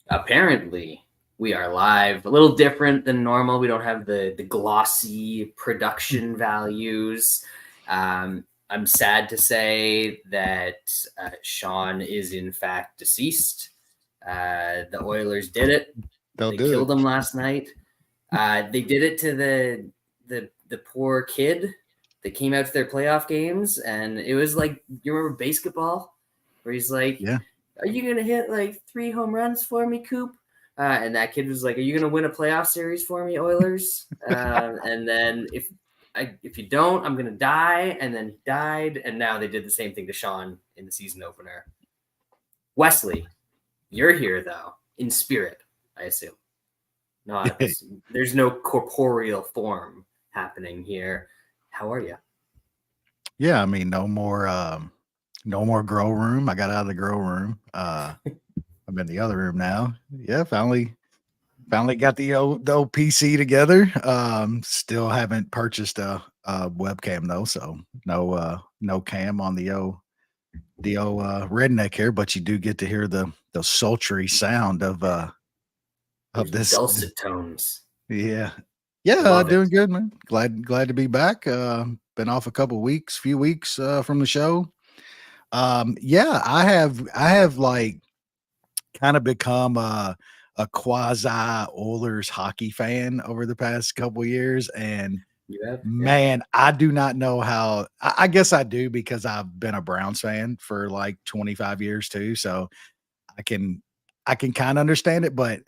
Apparently, we are live. A little different than normal. We don't have the glossy production values. I'm sad to say that Sean is in fact deceased. The Oilers did it. They'll They do it. killed him last night. They did it to the poor kid that came out to their playoff games, and it was like, you remember basketball, where he's like, Yeah. "Are you gonna hit like 3 home runs for me, Coop?" And that kid was like, "Are you gonna win a playoff series for me, Oilers?" And then if you don't, I'm gonna die. And then he died, and now they did the same thing to Sean in the season opener. Wesley, you're here though, in spirit, I assume. Not there's no corporeal form happening here. How are you? Yeah, I mean, no more grow room. I got out of the grow room. I'm in the other room now. Yeah, finally got the old PC together. Still haven't purchased a webcam though, so no cam on the old redneck here, but you do get to hear the sultry sound of Those this. dulcet tones. Yeah. Yeah, Love it. doing good, man. Glad to be back. Been off a few weeks from the show. Yeah, I have like kind of become a quasi Oilers hockey fan over the past couple years, and You have? Yeah. man, I do not know how. I guess I do because I've been a Browns fan for like 25 years too, so I can I can kind of understand it, but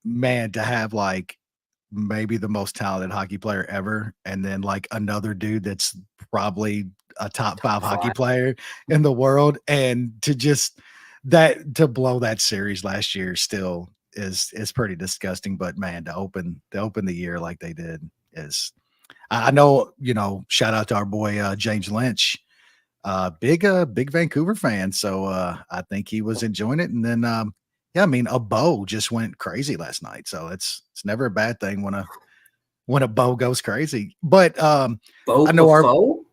man, to have like maybe the most talented hockey player ever, and then like another dude that's probably a top Top 5 hockey five. player in the world, and to blow that series last year still is pretty disgusting. But man, to open the year like they did is I know, shout out to our boy James Lynch. Big Vancouver fan. So I think he was enjoying it. And then yeah, I mean a bow just went crazy last night. So it's never a bad thing when a bow goes crazy. But I Bo know our Fafo?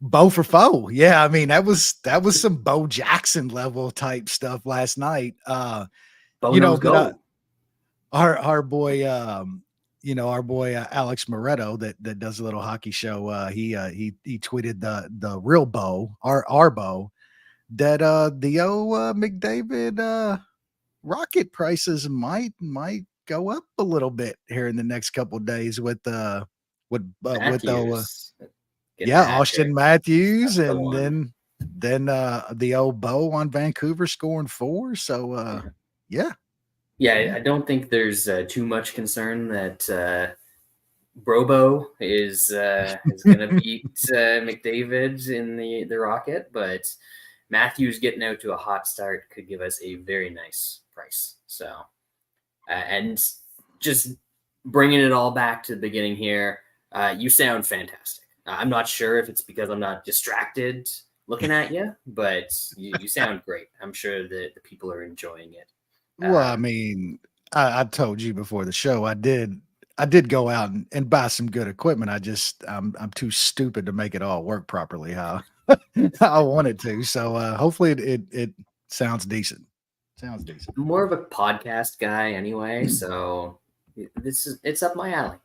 bow for foe. Yeah, I mean that was some Bo Jackson level type stuff last night. Bo knows But go. our boy our boy Alex Moretto that does a little hockey show. He tweeted the real Bo, our Bo, that the old McDavid rocket prices might go up a little bit here in the next couple of days with Matthews getting a yeah, hat trick. Austin Matthews, That's the and one. then the old Bo on Vancouver scoring 4. So Yeah. yeah, Yeah, yeah. I don't think there's too much concern that Brobo is going to beat McDavid in the Rocket, but Matthews getting out to a hot start could give us a very nice price. So, and just bringing it all back to the beginning here, you sound fantastic. I'm not sure if it's because I'm not distracted looking at you, but you sound great. I'm sure that the people are enjoying it. Well, I mean, I told you before the show, I did go out and buy some good equipment. I'm too stupid to make it all work properly how how I wanted to. So hopefully it sounds decent. Sounds decent. I'm more of a podcast guy anyway, so it's up my alley.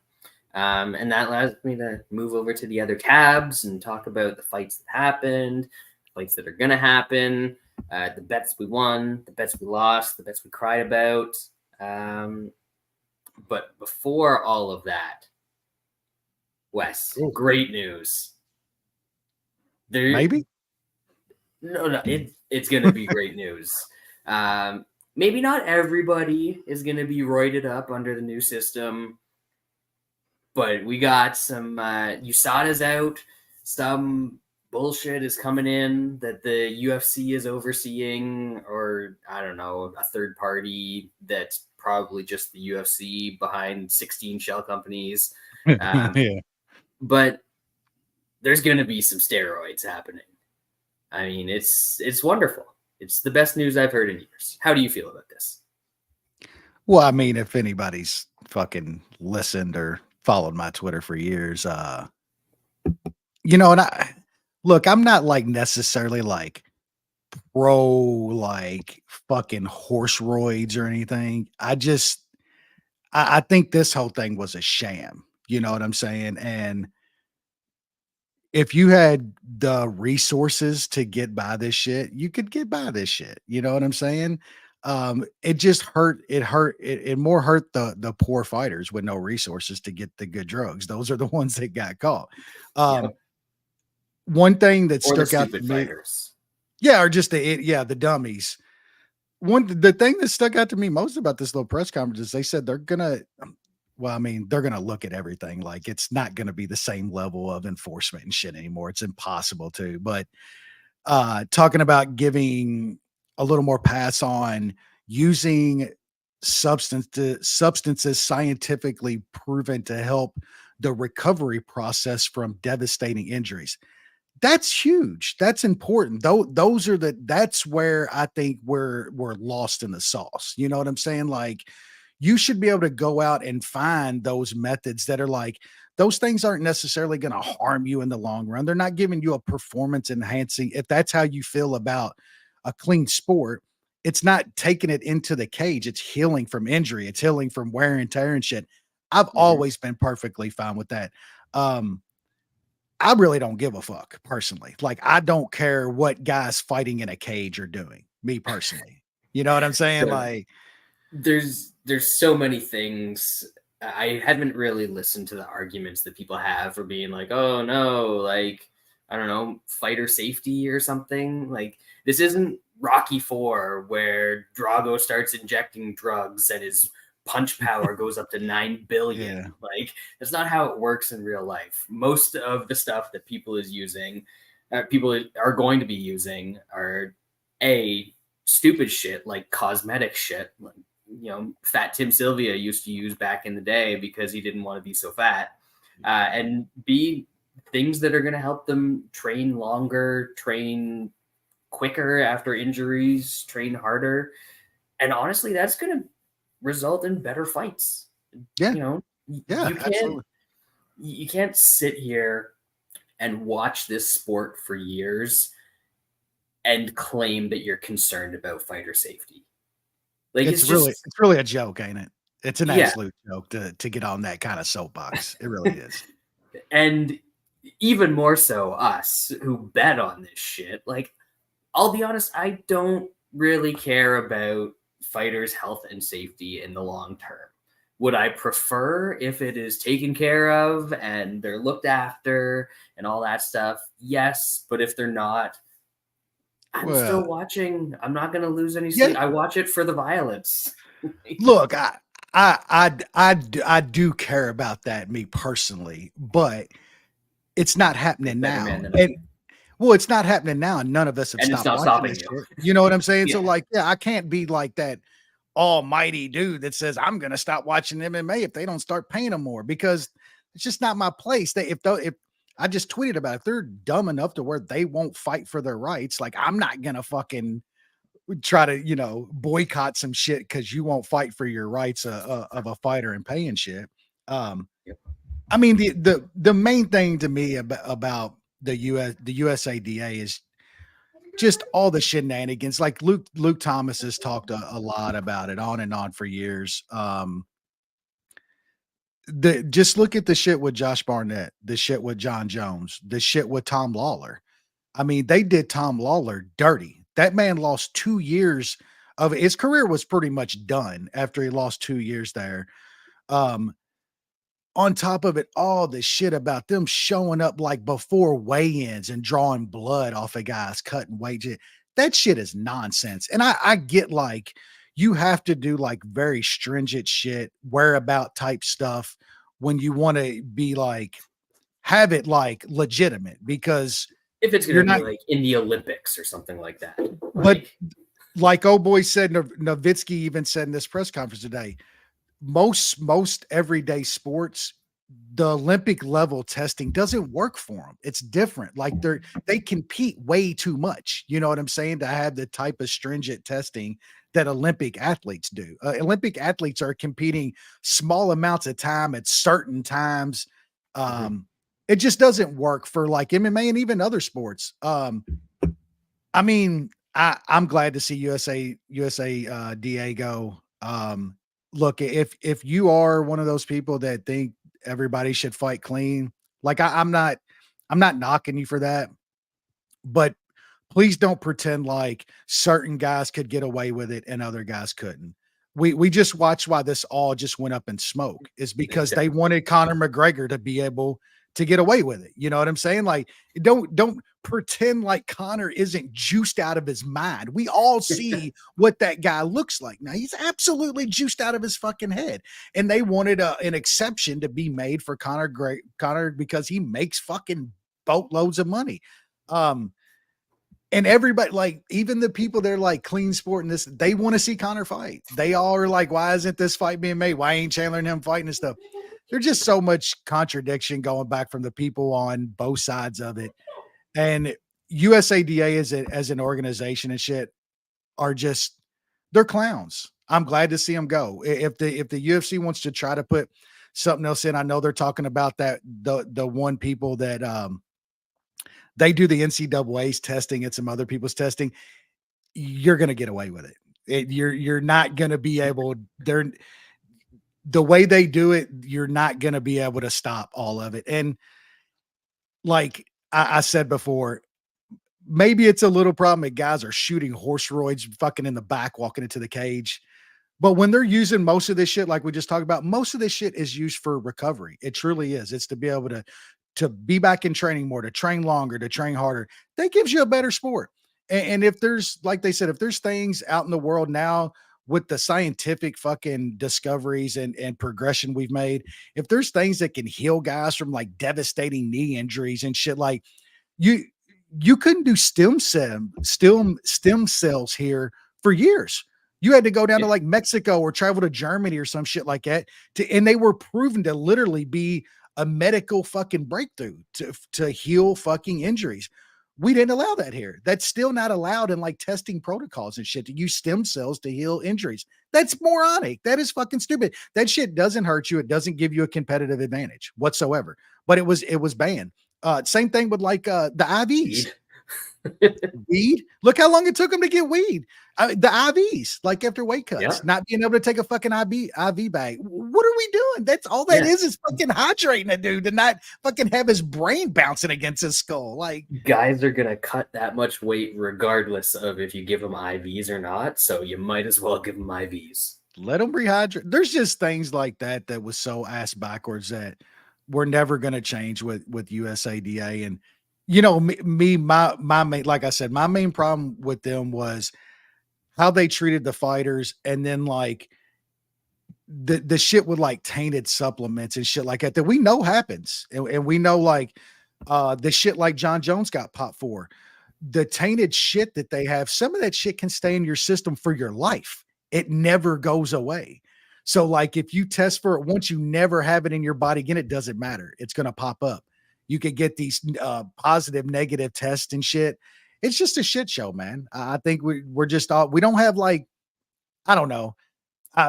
And that allows me to move over to the other tabs and talk about the fights that happened, fights that are going to happen, the bets we won, the bets we lost, the bets we cried about. But before all of that, Wes, Cool. great news. Maybe. No, it's going to be great news. Maybe not everybody is going to be roided up under the new system, but we got some USADA's out. Some bullshit is coming in that the UFC is overseeing, or I don't know, a third party that's probably just the UFC behind 16 shell companies. Yeah. But there's going to be some steroids happening. I mean, it's wonderful. It's the best news I've heard in years. How do you feel about this? Well, I mean, if anybody's fucking listened or followed my Twitter for years, and look, I'm not like necessarily like pro like fucking horse roids or anything. I think this whole thing was a sham. You know what I'm saying? And if you had the resources to get by this shit, you could get by this shit. You know what I'm saying? It just it more hurt the poor fighters with no resources to get the good drugs. Those are the ones that got caught. Yep. One thing that Or the stuck out to stupid me, fighters. yeah, or just the dummies. The thing that stuck out to me most about this little press conference is they said they're gonna well, I mean, they're gonna look at everything. Like it's not gonna be the same level of enforcement and shit anymore. It's impossible to, but talking about giving a little more pass on using substances scientifically proven to help the recovery process from devastating injuries. That's huge. That's important. Those are that's where I think we're lost in the sauce. You know what I'm saying? Like you should be able to go out and find those methods that are like those things aren't necessarily going to harm you in the long run. They're not giving you a performance enhancing. If that's how you feel about a clean sport, it's not taking it into the cage. It's healing from injury. It's healing from wear and tear and shit. I've always been perfectly fine with that. I really don't give a fuck personally. Like, I don't care what guys fighting in a cage are doing, me personally. You know what I'm saying? So like, there's so many things. I haven't really listened to the arguments that people have for being like, oh no, like I don't know, fighter safety or something. Like this isn't Rocky 4 where Drago starts injecting drugs and his punch power goes up to 9 billion. yeah, Like that's not how it works in real life. Most of the stuff that people are going to be using are a stupid shit like cosmetic shit. Like, Fat Tim Sylvia used to use back in the day because he didn't want to be so fat. And B, things that are going to help them train longer, train quicker after injuries, train harder. And honestly, that's going to result in better fights. yeah, You know, yeah, absolutely. you can't sit here and watch this sport for years and claim that you're concerned about fighter safety. Like it's just It's really a joke, ain't it? It's an yeah. absolute joke to get on that kind of soapbox. It really is. And even more so us who bet on this shit. Like, I'll be honest, I don't really care about fighters' health and safety in the long term. Would I prefer if it is taken care of and they're looked after and all that stuff? Yes, but if they're not, I'm Well, still watching. I'm not going to lose any yeah. sleep. I watch it for the violence. Look, I do care about that, me personally, but it's not happening Better now. man than And me. well, it's not happening now, and none of us have And it's stopped not watching stopping this you. shit. You know what I'm saying? So, Yeah. like, yeah, I can't be like that almighty dude that says I'm gonna stop watching MMA if they don't start paying them more because it's just not my place. If I just tweeted about it, if they're dumb enough to where they won't fight for their rights, like I'm not gonna fucking try to boycott some shit because you won't fight for your rights of a fighter and paying shit. Yep. I mean the main thing to me about the USADA is just all the shenanigans. Like Luke Thomas has talked a lot about it on and on for years. The just look at the shit with Josh Barnett, the shit with John Jones, the shit with Tom Lawler. I mean, they did Tom Lawler dirty. That man lost 2 years of his career was pretty much done after he lost 2 years there. Um, on top of it, all the shit about them showing up like before weigh-ins and drawing blood off of guys cutting weight. That shit is nonsense. And I get like you have to do like very stringent shit, whereabout type stuff when you want to be like have it like legitimate because If it's going you're to be not like in the Olympics or something like that. but Like, like old boy said, Nowitzki even said in this press conference today, most everyday sports, the Olympic level testing doesn't work for them. It's different. Like they compete way too much. You know what I'm saying? To have the type of stringent testing that Olympic athletes do. Olympic athletes are competing small amounts of time at certain times. It just doesn't work for like MMA and even other sports. I mean, I'm glad to see USA DA go. Look, if you are one of those people that think everybody should fight clean, like I'm not knocking you for that, but please don't pretend like certain guys could get away with it and other guys couldn't. We just watched why this all just went up in smoke is because they Exactly. wanted Conor McGregor to be able to get away with it. You know what I'm saying? Like, don't pretend like Conor isn't juiced out of his mind. We all see what that guy looks like. Now he's absolutely juiced out of his fucking head. And they wanted an exception to be made for Conor because he makes fucking boatloads of money. And everybody, like, even the people that are like clean sport and this, they want to see Conor fight. They all are like, why isn't this fight being made? Why ain't Chandler and him fighting and stuff? There's just so much contradiction going back from the people on both sides of it. And USADA as an organization and shit are just, they're clowns. I'm glad to see them go. If the UFC wants to try to put something else in, I know they're talking about that the one people that they do the NCAA's testing and some other people's testing. You're going to get away with it. You're not going to be able. The way they do it, you're not going to be able to stop all of it. And like I said before, maybe it's a little problem that guys are shooting horse roids fucking in the back, walking into the cage. But when they're using most of this shit, like we just talked about, most of this shit is used for recovery. It truly is. It's to be able to be back in training more, to train longer, to train harder. That gives you a better sport. And if there's, like they said, if there's things out in the world now with the scientific fucking discoveries and progression we've made, if there's things that can heal guys from like devastating knee injuries and shit, like you couldn't do stem cells here for years. You had to go down to like Mexico or travel to Germany or some shit like that and they were proven to literally be a medical fucking breakthrough to heal fucking injuries. We didn't allow that here. That's still not allowed in like testing protocols and shit to use stem cells to heal injuries. That's moronic. That is fucking stupid. That shit doesn't hurt you. It doesn't give you a competitive advantage whatsoever. But it was banned. Same thing with like the IVs. Weed. Look how long it took them to get weed. The IVs, like after weight cuts, not being able to take a fucking IV bag. What are we doing? That's all that is fucking hydrating a dude to not fucking have his brain bouncing against his skull. Like guys are gonna cut that much weight regardless of if you give them IVs or not. So you might as well give them IVs. Let them rehydrate. There's just things like that was so ass backwards that we're never going to change with USADA. And you know, my main, like I said, my main problem with them was how they treated the fighters, and then like the shit with like tainted supplements and shit like that we know happens, and we know like the shit like John Jones got popped for, the tainted shit that they have. Some of that shit can stay in your system for your life. It never goes away. So like if you test for it once, you never have it in your body again, it doesn't matter. It's going to pop up. You could get these positive, negative tests and shit. It's just a shit show, man. I think we're just all, we don't have like, I don't know.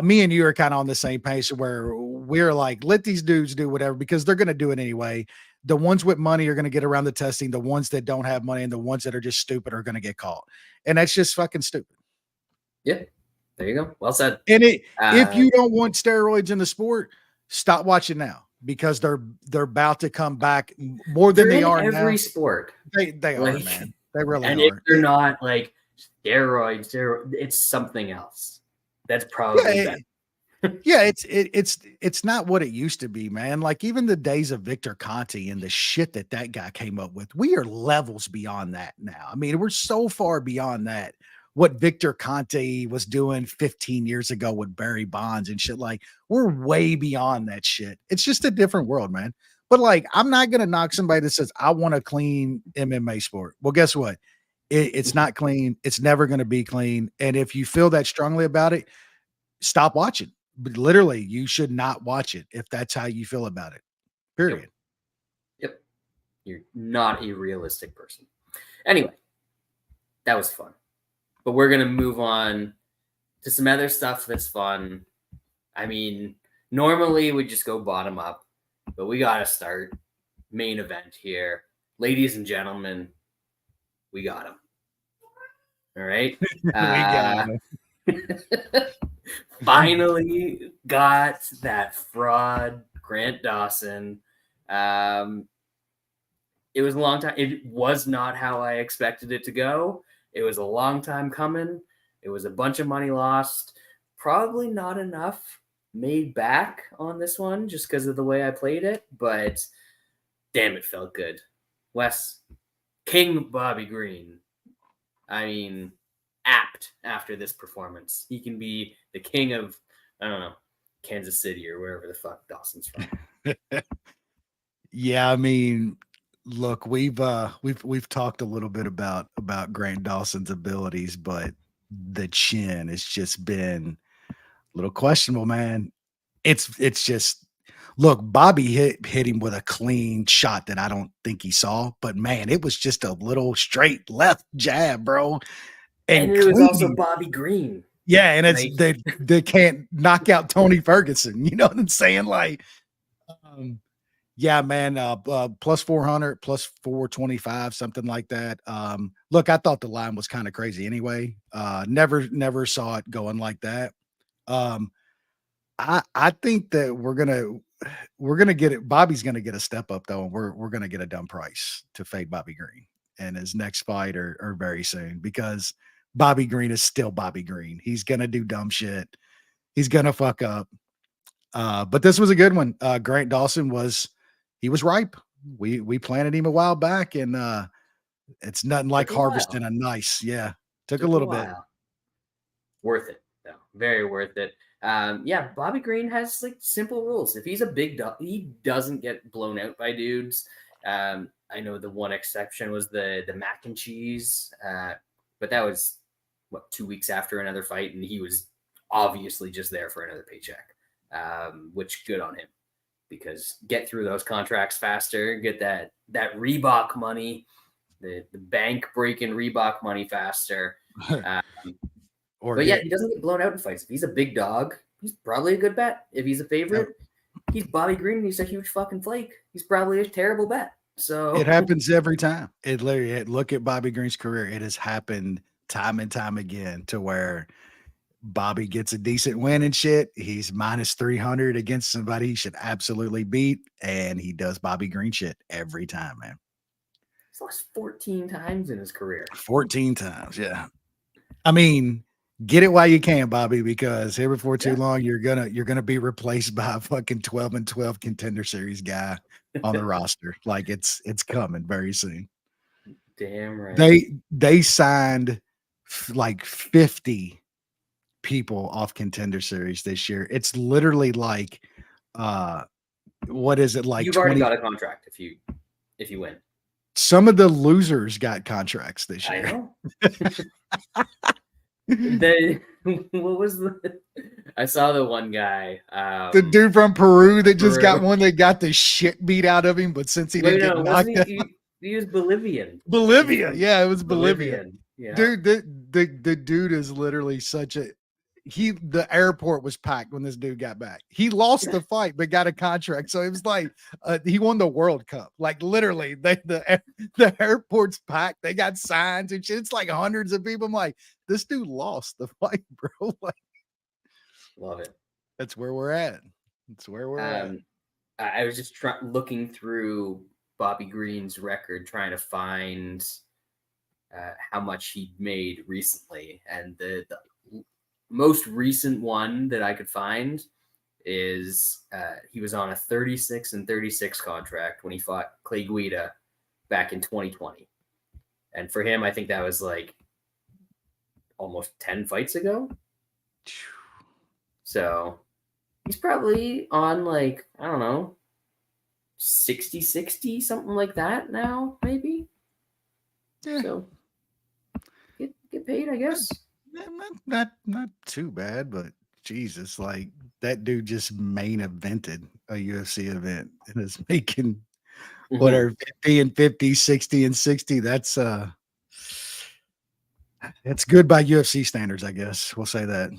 Me and you are kind of on the same page where we're like, let these dudes do whatever because they're going to do it anyway. The ones with money are going to get around the testing. The ones that don't have money and the ones that are just stupid are going to get caught. And that's just fucking stupid. Yeah. There you go. Well said. And if you don't want steroids in the sport, stop watching now because they're about to come back more than they are in every now. sport. They are, man. They really and are. If they're not like steroids, it's something else. That's probably better. Yeah, it's not what it used to be, man. Like even the days of Victor Conte and the shit that guy came up with, we are levels beyond that now. I mean, we're so far beyond that. What Victor Conte was doing 15 years ago with Barry Bonds and shit, like we're way beyond that shit. It's just a different world, man. But like, I'm not gonna knock somebody that says I want a clean MMA sport. Well, guess what? It's not clean. It's never gonna be clean. And if you feel that strongly about it, stop watching. But literally, you should not watch it if that's how you feel about it. Period. Yep. You're not a realistic person. Anyway, that was fun. But we're going to move on to some other stuff that's fun. I mean, normally we just go bottom up, but we got to start main event here. Ladies and gentlemen, we got him. All right. We got him. Finally got that fraud, Grant Dawson. It was a long time. It was not how I expected it to go. It was a long time coming. It was a bunch of money lost. Probably not enough made back on this one just because of the way I played it. But damn, it felt good. Wes, King Bobby Green. I mean, apt after this performance. He can be the king of, I don't know, Kansas City or wherever the fuck Dawson's from. Yeah, I mean, look, we've talked a little bit about Grant Dawson's abilities, but the chin has just been a little questionable, man. It's just look, Bobby hit him with a clean shot that I don't think he saw, but man, it was just a little straight left jab, bro. And it was also Bobby Green. Yeah, and it's they can't knock out Tony Ferguson. You know what I'm saying? Like, yeah, man, plus 400, plus 425, something like that. Look, I thought the line was kind of crazy anyway. Never saw it going like that. I think that we're gonna get it. Bobby's gonna get a step up though, and we're gonna get a dumb price to fade Bobby Green in his next fight or very soon, because Bobby Green is still Bobby Green. He's gonna do dumb shit. He's gonna fuck up. But this was a good one. Grant Dawson was ripe. We planted him a while back, and it's nothing like harvesting a nice. Yeah, took a little bit. Worth it though, very worth it. Yeah, Bobby Green has like simple rules. If he's a big dog, he doesn't get blown out by dudes. I know the one exception was the mac and cheese, but that was 2 weeks after another fight, and he was obviously just there for another paycheck. Which good on him, because get through those contracts faster, get that Reebok money, the bank breaking Reebok money faster. But yeah, he doesn't get blown out in fights. If he's a big dog, he's probably a good bet. If he's a favorite, he's Bobby Green. He's a huge fucking flake. He's probably a terrible bet. So it happens every time. It literally, look at Bobby Green's career. It has happened time and time again to where Bobby gets a decent win and shit. He's minus 300 against somebody he should absolutely beat, and he does Bobby Green shit every time, man. He's lost 14 times in his career. 14 times, yeah. I mean, get it while you can, Bobby, because here before too long, you're gonna be replaced by a fucking 12-12 contender series guy on the roster. Like it's coming very soon. Damn right. They signed like 50 people off contender series this year. It's literally like what is it like? You've already got a contract if you win. Some of the losers got contracts this year. I know. What was I saw the one guy, the dude from Peru that just got one that got the shit beat out of him, but since he didn't get knocked out, he was Bolivian. Yeah, it was Bolivian. Yeah. Dude, the dude is literally such a the airport was packed when this dude got back. He lost the fight, but got a contract. So it was like he won the World Cup. Like literally, the airport's packed. They got signs and shit. It's like hundreds of people. I'm like, this dude lost the fight, bro. Like, love it. That's where we're at. That's where we're at. I was just looking through Bobby Green's record, trying to find how much he made recently, and the most recent one that I could find is he was on a 36-36 contract when he fought Clay Guida back in 2020. And for him, I think that was like almost 10 fights ago. So he's probably on like, I don't know, 60-60, something like that now, maybe. Yeah. So get paid, I guess. Not too bad, but Jesus, like that dude just main evented a UFC event and is making whatever 50 and 50, 60 and 60. That's good by UFC standards, I guess. We'll say that.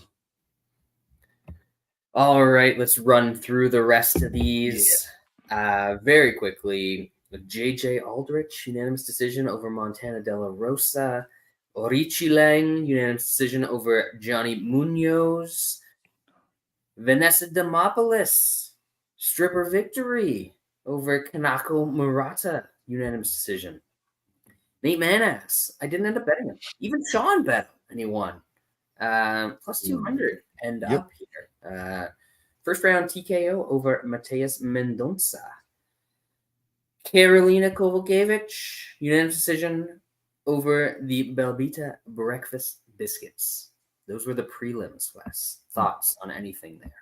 All right, let's run through the rest of these very quickly. JJ Aldrich, unanimous decision over Montana De La Rosa. Orichi Lang, unanimous decision over Johnny Munoz. Vanessa Demopoulos, stripper victory over Kanako Murata, unanimous decision. Nate Manass, I didn't end up betting him. Even Sean bet him, and he won. Plus 200 and up here. First round TKO over Mateus Mendonça. Karolina Kovalkiewicz, unanimous decision over the Belbita breakfast biscuits. Those were the prelims, Wes. Thoughts on anything there?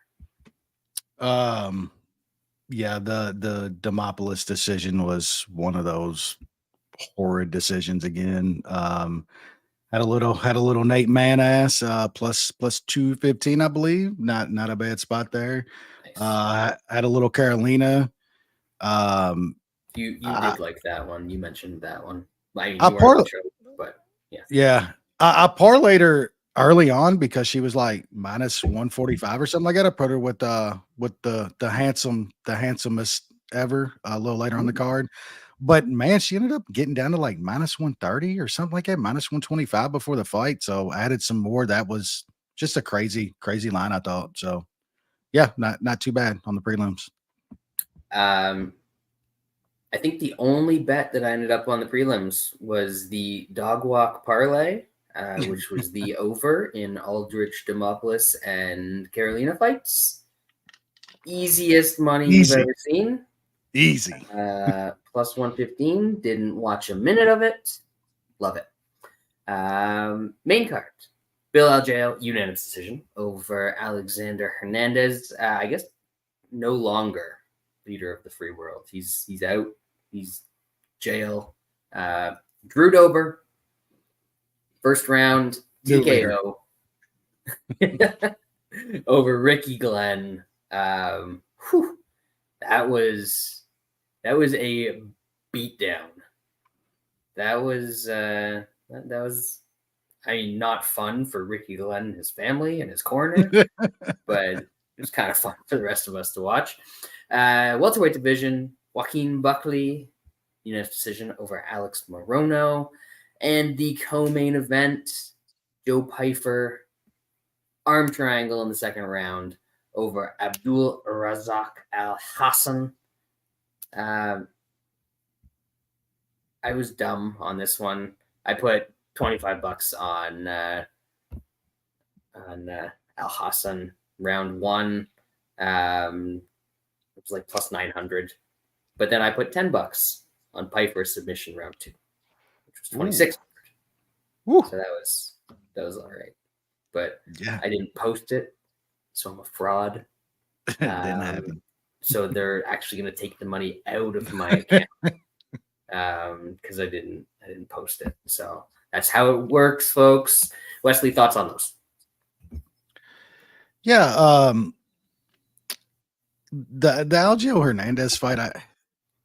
Yeah, the Demopoulos decision was one of those horrid decisions again. Had a little Nate Manass, plus 215, I believe. Not a bad spot there. Nice. Had a little Carolina. You did like that one. You mentioned that one. I mean, I you weren't on the show, but yeah. I parlayed her early on because she was like minus 145 or something like that. I put her with the handsomest ever a little later on the card. But man, she ended up getting down to like minus 130 or something like that, minus 125 before the fight. So I added some more. That was just a crazy line, I thought. So yeah, not too bad on the prelims. I think the only bet that I ended up on the prelims was the dog walk parlay, which was the over in Aldrich Demopoulos and Carolina fights. Easiest money you've ever seen. Easy. Plus 115. Didn't watch a minute of it. Love it. Main card. Bill Algeo, unanimous decision over Alexander Hernandez. I guess no longer leader of the free world. He's out. He's jail. Drew Dober, first round TKO over Ricky Glenn. That was a beatdown. That was I mean, not fun for Ricky Glenn and his family and his corner, but it was kind of fun for the rest of us to watch. Welterweight division, Joaquin Buckley, unanimous decision over Alex Morono. And the co-main event, Joe Pyfer, arm triangle in the second round over Abdul Razak Al Hassan. I was dumb on this one. I put $25 on Al Hassan round one. It was like plus 900. But then I put $10 on Piper submission round two, which was 2,600. So that was all right. But yeah, I didn't post it, so I'm a fraud. Didn't happen. So they're actually going to take the money out of my account because I didn't post it. So that's how it works, folks. Wesley, thoughts on those? Yeah, the Algeo Hernandez fight,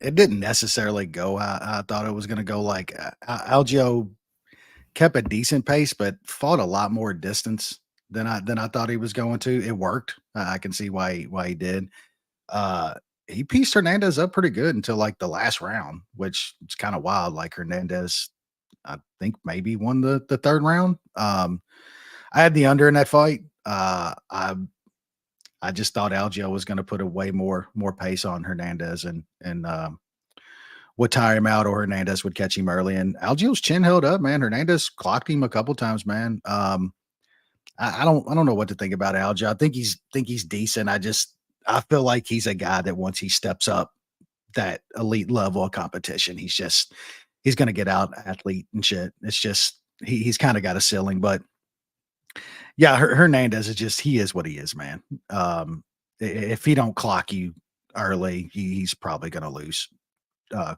it didn't necessarily go how I thought it was going to go. Like Algeo kept a decent pace, but fought a lot more distance than I thought he was going to. It worked. I can see why he did. He pieced Hernandez up pretty good until like the last round, which is kind of wild. Like Hernandez, I think maybe won the third round. I had the under in that fight. I just thought Algeo was going to put a way more pace on Hernandez and would tire him out, or Hernandez would catch him early. And Algeo's chin held up, man. Hernandez clocked him a couple times, man. I don't know what to think about Algeo. I think he's decent. I feel like he's a guy that once he steps up that elite level of competition, he's going to get out athlete and shit. It's just he's kind of got a ceiling, but yeah, Hernandez he is what he is, man. If he don't clock you early, he's probably going to lose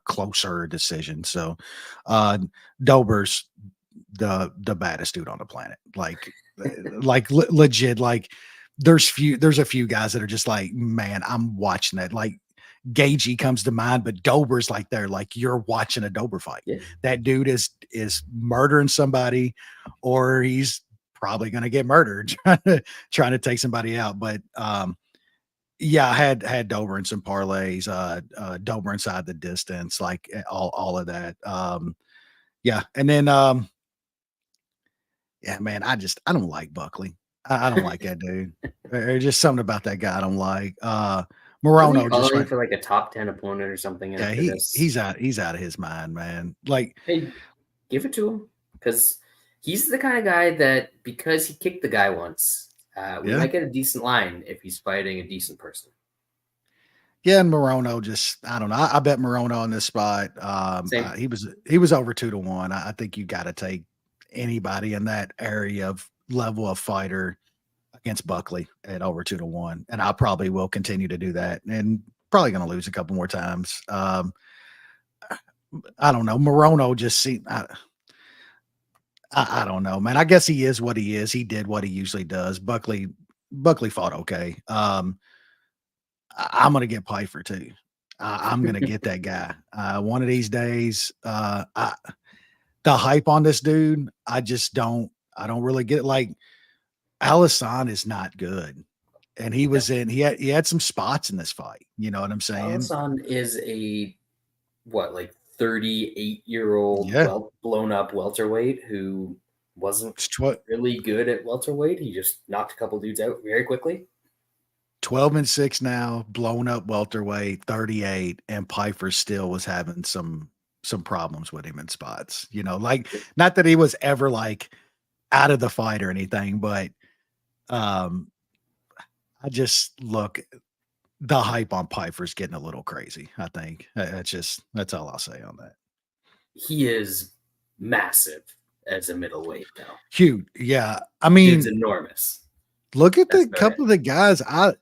closer decision. So Dober's the baddest dude on the planet. Like legit, like there's a few guys that are just like, man, I'm watching that. Like Gagey comes to mind, but Dober's like there, like you're watching a Dober fight. Yeah. That dude is murdering somebody, or he's probably going to get murdered trying to take somebody out. But yeah, I had Dober in some parlays, Dober inside the distance, like all of that. Yeah. And then Yeah, man, I don't like Buckley. I don't like that dude. There's just something about that guy I don't like. Wasn't he Morono just calling went. for like a top 10 opponent or something Yeah, after this? he's out of his mind, man. Like, Hey, give it to him because he's the kind of guy that because he kicked the guy once, we yeah, might get a decent line if he's fighting a decent person. yeah, and Morono just I don't know. I bet Morono on this spot. Same. He was over 2-1. I think you got to take anybody in that area of level of fighter against Buckley at over 2-1, and I probably will continue to do that, and probably going to lose a couple more times. I don't know. Morono just seemed. I don't know, man. I guess he is what he is. He did what he usually does. Buckley fought okay. I'm gonna get Piper too. I'm gonna get that guy. One of these days. The hype on this dude, I just don't. I don't really get it. Like Alisson is not good, and he was in. He had some spots in this fight. You know what I'm saying? Alisson is a what, like 38-year-old, Yeah. well blown up welterweight who wasn't It's really good at welterweight. He just knocked a couple dudes out very quickly. 12-6 now, blown up welterweight, 38, and Piper still was having some problems with him in spots. You know, like not that he was ever like out of the fight or anything, but um I just look the hype on Piper's getting a little crazy. I think that's all I'll say on that. He is massive as a middleweight, though. Huge, yeah. I Dude's mean, enormous. look at That's the about couple it. of the guys. I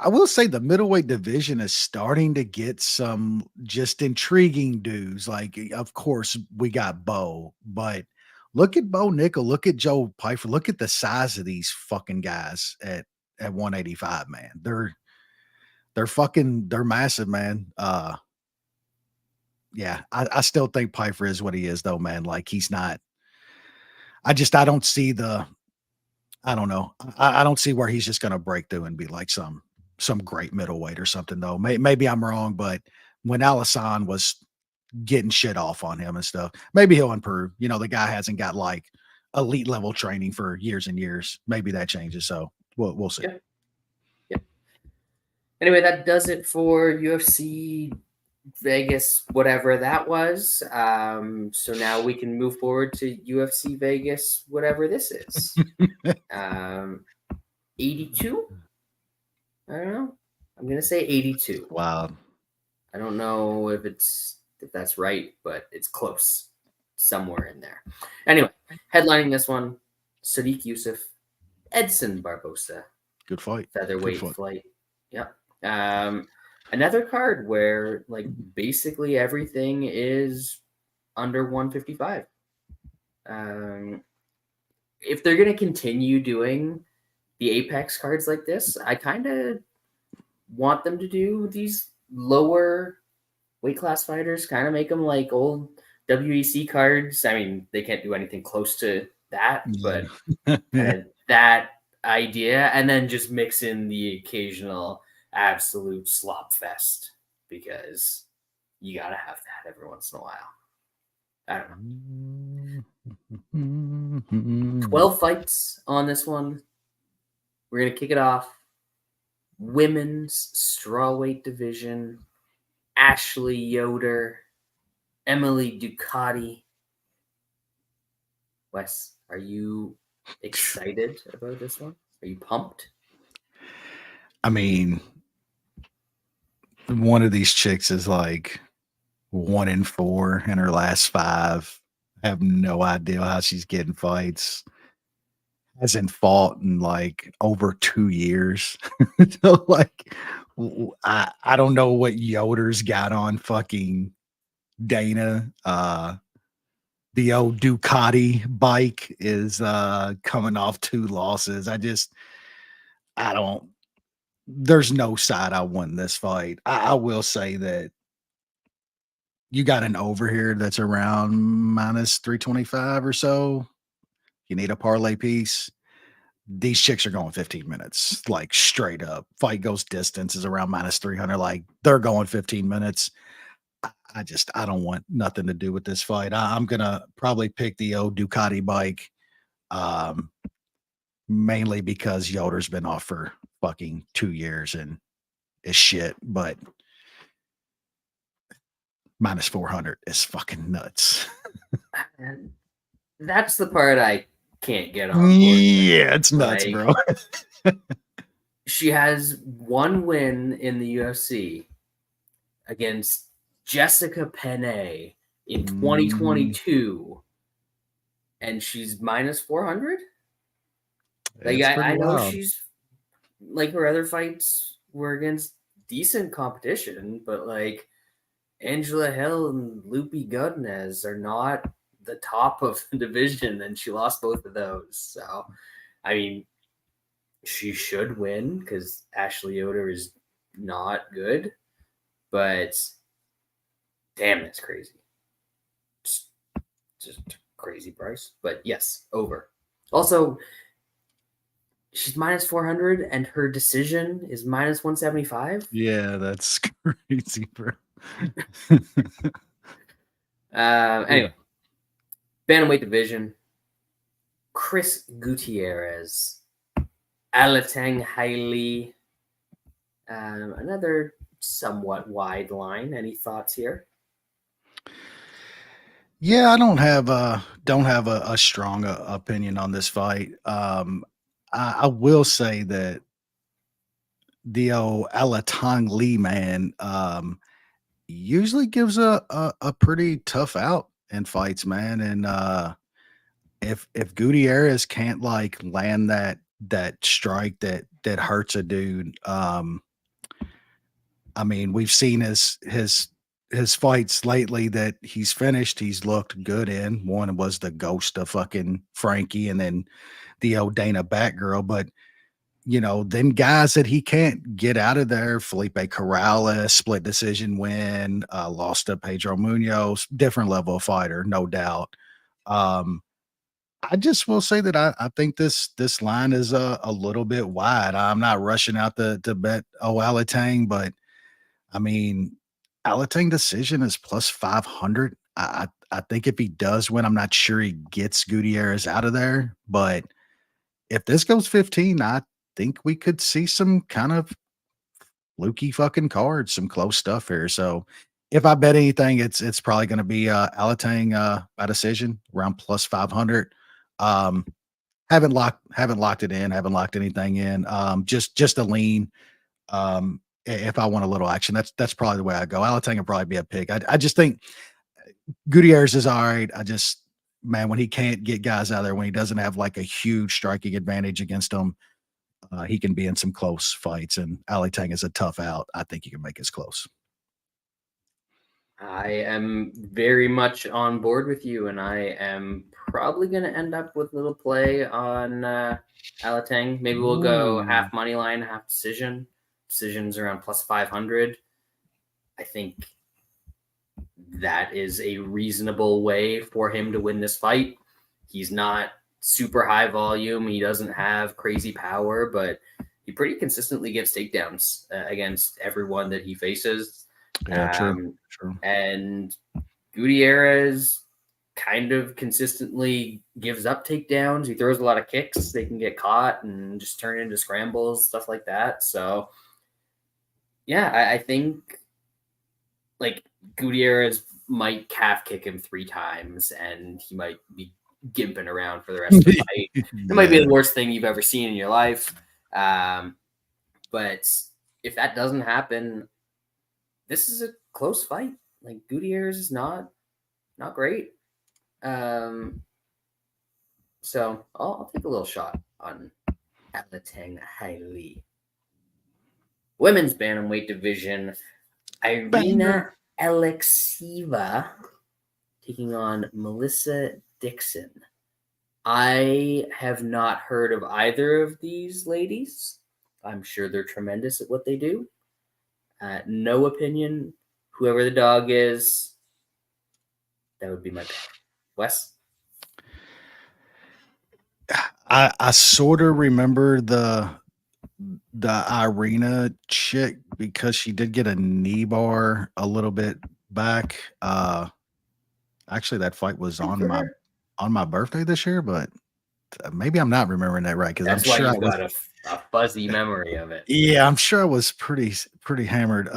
will say the middleweight division is starting to get some just intriguing dudes. Like, of course, we got Bo, but look at Bo Nickel, look at Joe Piper, look at the size of these fucking guys at 185, man. They're massive, man. Yeah, I still think Piper is what he is, though, man. Like he's not. I don't see the I don't know. I don't see where he's just gonna break through and be like some great middleweight or something though. Maybe I'm wrong, but when Alisson was getting shit off on him and stuff, maybe he'll improve. You know, the guy hasn't got like elite level training for years and years. Maybe that changes. So we'll see. Yeah. Yeah. Anyway, that does it for UFC Vegas, whatever that was. So now we can move forward to UFC Vegas, whatever this is. 82? I don't know. I'm gonna say 82. Wow. I don't know if that's right, but it's close. Somewhere in there. Anyway, headlining this one, Sadiq Yusuff, Edson Barboza, Good fight. featherweight Good fight. flight. Yep. Another card where like basically everything is under 155. If they're gonna continue doing the Apex cards like this, I kind of want them to do these lower weight class fighters, kind of make them like old WEC cards. I mean, they can't do anything close to that, but that idea, and then just mix in the occasional absolute slop fest because you gotta have that every once in a while. I don't know. 12 fights on this one. We're gonna kick it off. Women's strawweight division. Ashley Yoder, Emily Ducote. Wes, are you excited about this one? Are you pumped? I mean, one of these chicks is like 1-4 in her last 5. I have no idea how she's getting fights. Hasn't fought in like over 2 years. So like I don't know what Yoder's got on fucking Dana. The old Ducati bike is coming off 2 losses. I don't there's no side I want in this fight. I will say that you got an over here that's around minus 325 or so. You need a parlay piece. These chicks are going 15 minutes, like straight up. Fight goes distance is around minus 300. Like they're going 15 minutes. I don't want nothing to do with this fight. I'm gonna probably pick the old Ducati bike. Mainly because Yoder's been off for fucking 2 years and is shit, but minus 400 is fucking nuts. And that's the part I can't get on board. Yeah, it's nuts, Like, bro. she has one win in the UFC against Jessica Penne in 2022, and she's minus 400. Like, I know wild. she's like her other fights were against decent competition, but like Angela Hill and Lupe Godinez are not the top of the division, and she lost both of those. So, I mean, she should win because Ashley Yoder is not good, but damn, that's crazy. Just crazy price. But yes, over. Also, she's minus 400 and her decision is minus 175. Yeah, that's crazy, bro. Anyway, bantamweight division. Chris Gutierrez, Alateng Heili. Another somewhat wide line. Any thoughts here? Yeah, I don't have a strong opinion on this fight. I will say that the old Alateng Lee man usually gives a pretty tough out in fights, man. And if Gutierrez can't like land that strike that hurts a dude, I mean, we've seen his fights lately that he's finished, he's looked good in. One was the ghost of fucking Frankie, and then the old Dana Batgirl. But then guys that he can't get out of there, Felipe Corrales, split decision win, lost to Pedro Munoz, different level of fighter, no doubt. I just will say that I think this line is a little bit wide. I'm not rushing out to bet Alateng, but I mean, Alateng decision is plus 500. I think if he does win, I'm not sure he gets Gutierrez out of there, but if this goes 15, I think we could see some kind of fluky fucking cards, some close stuff here. So if I bet anything, it's probably going to be Alateng by decision around plus 500. Um, haven't locked it in, haven't locked anything in. Just a lean. If I want a little action, that's probably the way I go. Alateng will probably be a pick. I just think Gutierrez is all right. Man, when he can't get guys out there, when he doesn't have like a huge striking advantage against them, he can be in some close fights. And Alateng is a tough out. I think he can make us close. I am very much on board with you, and I am probably going to end up with a little play on Alateng. Maybe we'll go half money line, half decision. Decisions around plus 500. I think that is a reasonable way for him to win this fight. He's not super high volume. He doesn't have crazy power, but he pretty consistently gets takedowns against everyone that he faces. Yeah, true. And Gutierrez kind of consistently gives up takedowns. He throws a lot of kicks. They can get caught and just turn into scrambles, stuff like that. So, yeah, I think like Gutierrez might calf kick him 3 times and he might be gimping around for the rest of the fight. It might be the worst thing you've ever seen in your life. But if that doesn't happen, this is a close fight. Like Gutierrez is not great. So I'll take a little shot on Alateng Heili. Women's bantamweight division, Irina Alekseeva taking on Melissa Dixon. I have not heard of either of these ladies. I'm sure they're tremendous at what they do. No opinion. Whoever the dog is, that would be my pick. Wes? I sort of remember the Irina chick because she did get a knee bar a little bit back. Actually, that fight was on my birthday this year, but maybe I'm not remembering that right because I'm That's why sure I you've was. got a fuzzy memory of it. Yeah, I'm sure I was pretty hammered.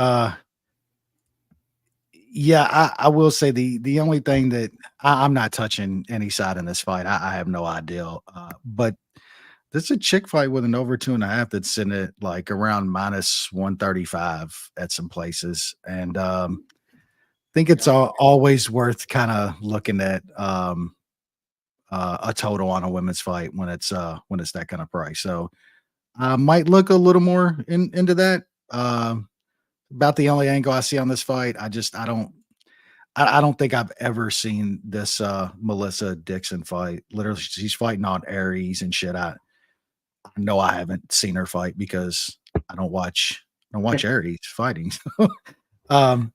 Yeah, I will say the only thing that I'm not touching any side in this fight. I have no idea. But there's a chick fight with an over 2.5 that's sitting at like around minus 135 at some places. And think it's always worth kind of looking at a total on a women's fight when it's that kind of price. So I might look a little more into that. About the only angle I see on this fight. I don't think I've ever seen this Melissa Dixon fight. Literally, she's fighting on Aries and shit. I know I haven't seen her fight because I don't watch Aries fighting. And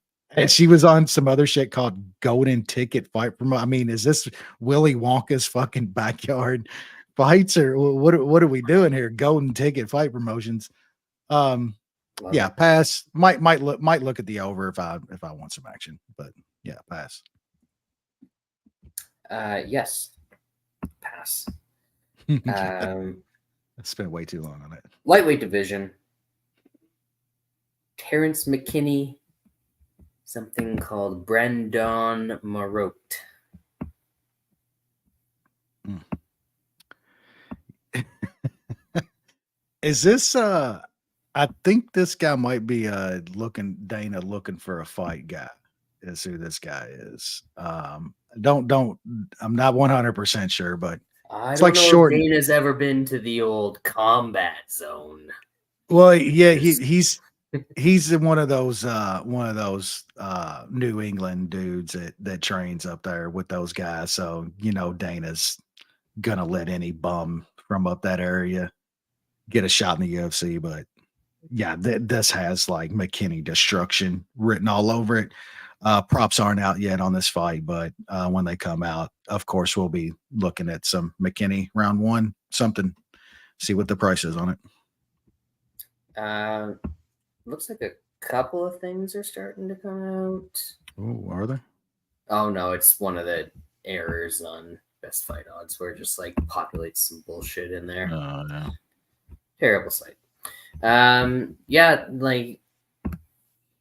she was on some other shit called Golden Ticket Fight Promo. I mean, is this Willy Wonka's fucking backyard fights or what are we doing here? Golden Ticket Fight Promotions. Yeah, pass. Might look at the over if I want some action, but yeah, pass. Yes, pass. I spent way too long on it. Lightweight division. Terrence McKinney, something called Brandon Marotte. Is this I think this guy might be Dana looking for a fight guy is who this guy is. I'm not 100% sure, but I it's don't like know short. if Dana's ever been to the old combat zone. Well, yeah, he's one of those New England dudes that trains up there with those guys. So, Dana's gonna let any bum from up that area get a shot in the UFC, but yeah, this has like McKinney destruction written all over it. Props aren't out yet on this fight, but when they come out, of course, we'll be looking at some McKinney round one, something, see what the price is on it. Looks like a couple of things are starting to come out. Oh, are they? Oh, no, it's one of the errors on Best Fight Odds where it just like populates some bullshit in there. Oh, no. Terrible site. Yeah, like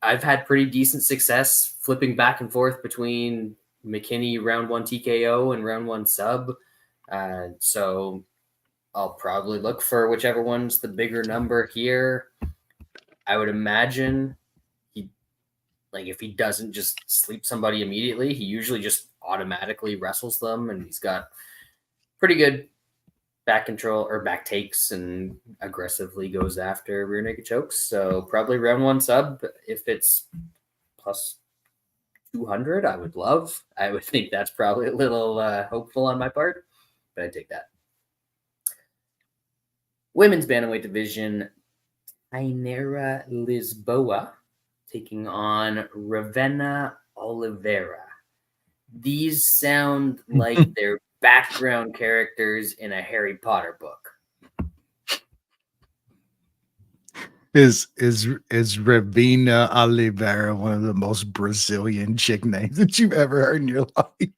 I've had pretty decent success flipping back and forth between McKinney round 1 TKO and round 1 sub. So I'll probably look for whichever one's the bigger number here. I would imagine if he doesn't just sleep somebody immediately, he usually just automatically wrestles them, and he's got pretty good back control or back takes and aggressively goes after rear naked chokes. So probably round 1 sub. If it's plus 200, I would love. I would think that's probably a little hopeful on my part, but I'd take that. Women's bantamweight division, Tainara Lisboa taking on Ravenna Oliveira. These sound like they're background characters in a Harry Potter book. Is Ravenna Oliveira one of the most Brazilian chick names that you've ever heard in your life?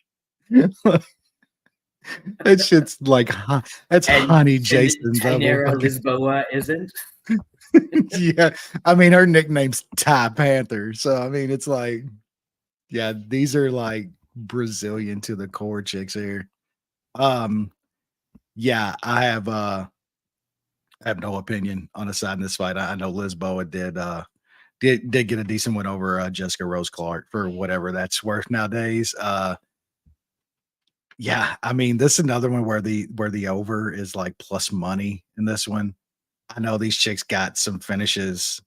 That shit's like that's Honey Jason's. Tainara Lisboa isn't. Yeah, I mean her nickname's Ty Panther, so I mean it's like, yeah, these are like Brazilian to the core chicks here. Yeah, I have no opinion on the side in this fight. I know Lisboa did get a decent win over Jessica Rose Clark for whatever that's worth nowadays. Yeah, I mean this is another one where the over is like plus money in this one. I know these chicks got some finishes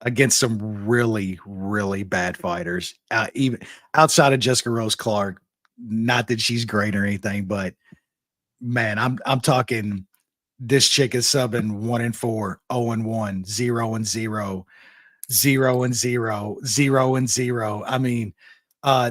against some really, really bad fighters. Even outside of Jessica Rose Clark, not that she's great or anything, but man, I'm talking this chick is subbing 1-4, 0-1, 0-0, 0-0, 0-0. I mean,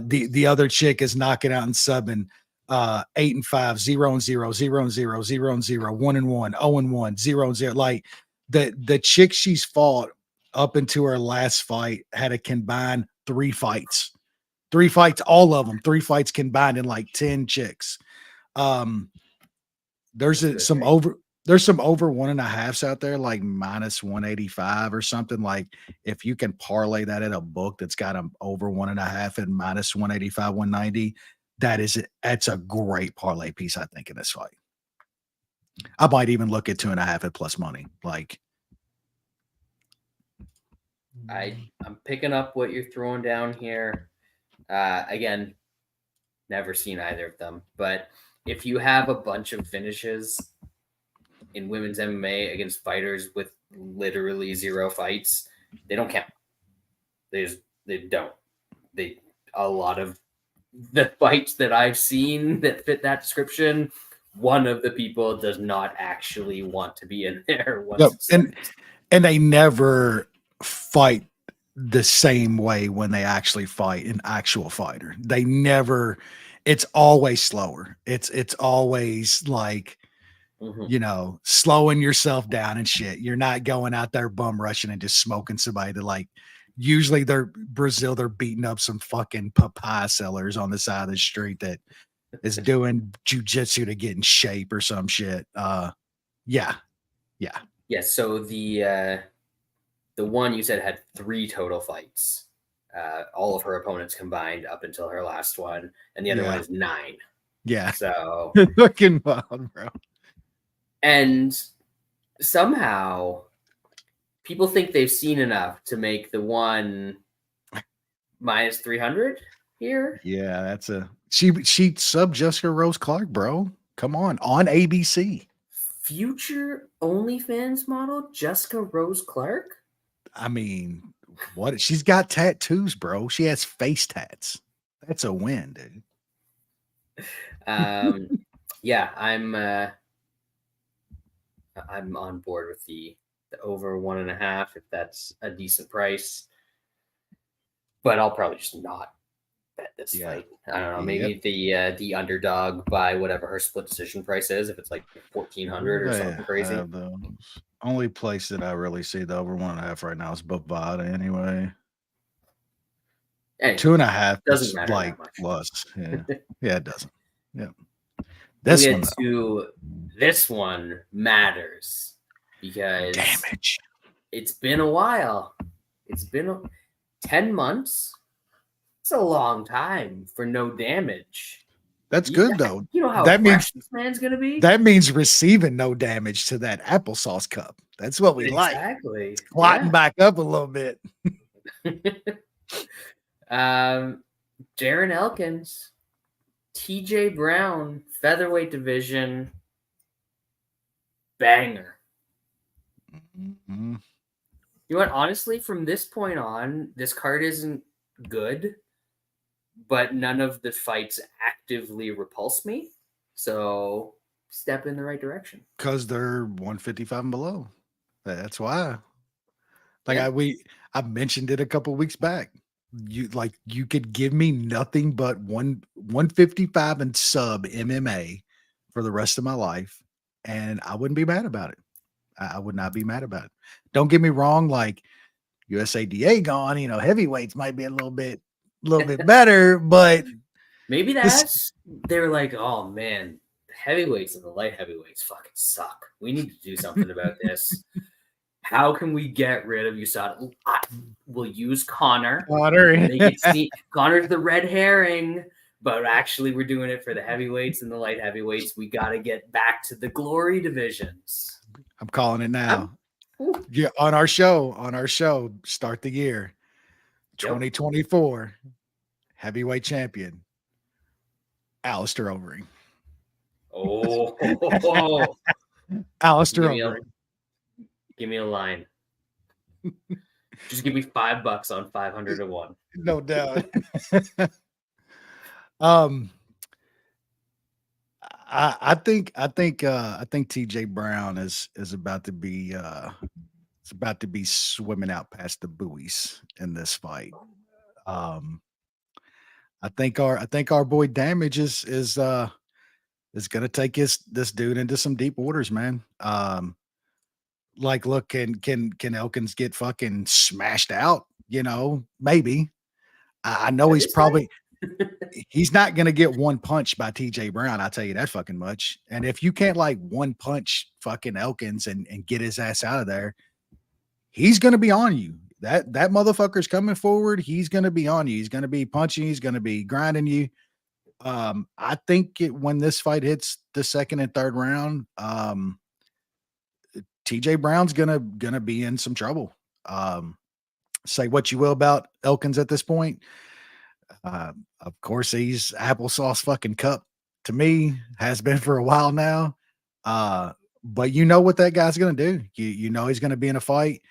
the other chick is knocking out and subbing 8-5, 0-0, 0-0, 0-0, 0-0, 1-1, 0-1, 0-0. Like the chick she's fought up into her last fight had a combined 3 fights, all of them, 3 fights combined in like 10 chicks. There's That's a good some pick. over. There's some over 1.5s out there, like minus 185 or something. Like if you can parlay that in a book that's got them over 1.5 and minus 185, 190, that's a great parlay piece, I think, in this fight. I might even look at 2.5 at plus money. Like I'm picking up what you're throwing down here. Again, never seen either of them, but if you have a bunch of finishes in women's MMA against fighters with literally 0 fights, they don't count. They don't. A lot of the fights that I've seen that fit that description, one of the people does not actually want to be in there. Yep. And they never fight the same way when they actually fight an actual fighter. They never, it's always slower. It's always like, slowing yourself down and shit. You're not going out there bum rushing and just smoking somebody to like, usually they're beating up some fucking papaya sellers on the side of the street that is doing jujitsu to get in shape or some shit. Yeah. So the one you said had 3 total fights, all of her opponents combined up until her last one, and the other one is 9. Yeah. So looking wild, bro. And somehow people think they've seen enough to make the one minus 300 here. Yeah, that's she sub Jessica Rose Clark, bro. Come on ABC. Future OnlyFans model Jessica Rose Clark. I mean, what? She's got tattoos, bro. She has face tats. That's a win, dude. Yeah, I'm on board with the over 1.5 if that's a decent price, but I'll probably just not bet this fight. I don't know, maybe the underdog by whatever her split decision price is, if it's like 1,400 or something crazy. The only place that I really see the over 1.5 right now is Bovada anyway. Anyway, 2.5 doesn't matter like plus. Yeah. Yeah, it doesn't. Yeah. This one matters because damage. It's been a while. It's been 10 months. It's a long time for no damage. That's good though. You know how that means this man's gonna be. That means receiving no damage to that applesauce cup. That's what we like. Exactly. Squatting back up a little bit. Darren Elkins, TJ Brown, featherweight division, banger. Mm-hmm. You know what? Honestly, from this point on, this card isn't good, but none of the fights actively repulse me. So step in the right direction. Because they're 155 and below. That's why. Like I mentioned it a couple weeks back. You could give me nothing but 155 and sub MMA for the rest of my life, and I wouldn't be mad about it. I would not be mad about it. Don't get me wrong, like USADA gone, heavyweights might be a little bit better, but maybe they're like, oh man, the heavyweights and the light heavyweights fucking suck. We need to do something about this. How can we get rid of USADA? We'll use Connor. Connor's the red herring, but actually we're doing it for the heavyweights and the light heavyweights. We got to get back to the glory divisions. I'm calling it now. Yeah, on our show, start the year 2024 heavyweight champion Alistair Overeem. Oh, Alistair Overeem. Give me a line. Just give me $5 on 500 to 1. No doubt. I think TJ Brown is about to be swimming out past the buoys in this fight. I think our boy Damage is gonna take this dude into some deep waters, man. Look, can Elkins get fucking smashed out? Maybe. I know he's probably he's not going to get one punch by TJ Brown. I'll tell you that fucking much. And if you can't like one punch fucking Elkins and get his ass out of there, he's going to be on you. That motherfucker's coming forward. He's going to be on you. He's going to be punching. He's going to be grinding you. I think when this fight hits the second and third round, TJ Brown's gonna be in some trouble. Say what you will about Elkins at this point. Of course, he's applesauce fucking cup to me, has been for a while now. But you know what that guy's gonna do. You know he's gonna be in a fight.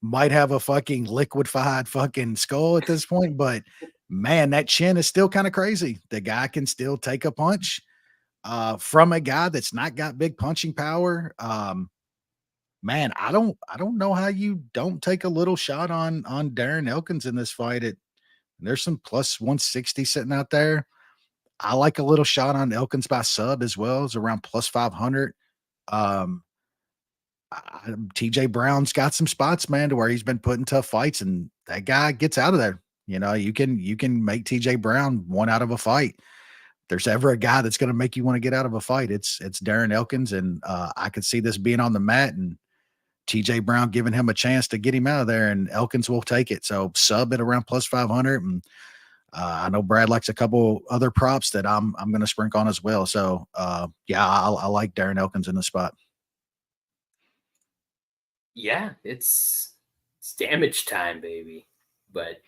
Might have a fucking liquefied fucking skull at this point, but man, that chin is still kind of crazy. The guy can still take a punch from a guy that's not got big punching power. Man, I don't know how you don't take a little shot on Darren Elkins in this fight. There's some plus 160 sitting out there. I like a little shot on Elkins by sub as well. It's around plus 500. TJ Brown's got some spots, man, to where he's been put in tough fights, and that guy gets out of there. You know, you can make TJ Brown one out of a fight. If there's ever a guy that's going to make you want to get out of a fight, it's Darren Elkins, and I could see this being on the mat and TJ Brown giving him a chance to get him out of there, and Elkins will take it. So sub at around plus 500, and I know Brad likes a couple other props that I'm going to sprinkle on as well. So yeah, I like Darren Elkins in the spot. Yeah, it's damage time, baby. But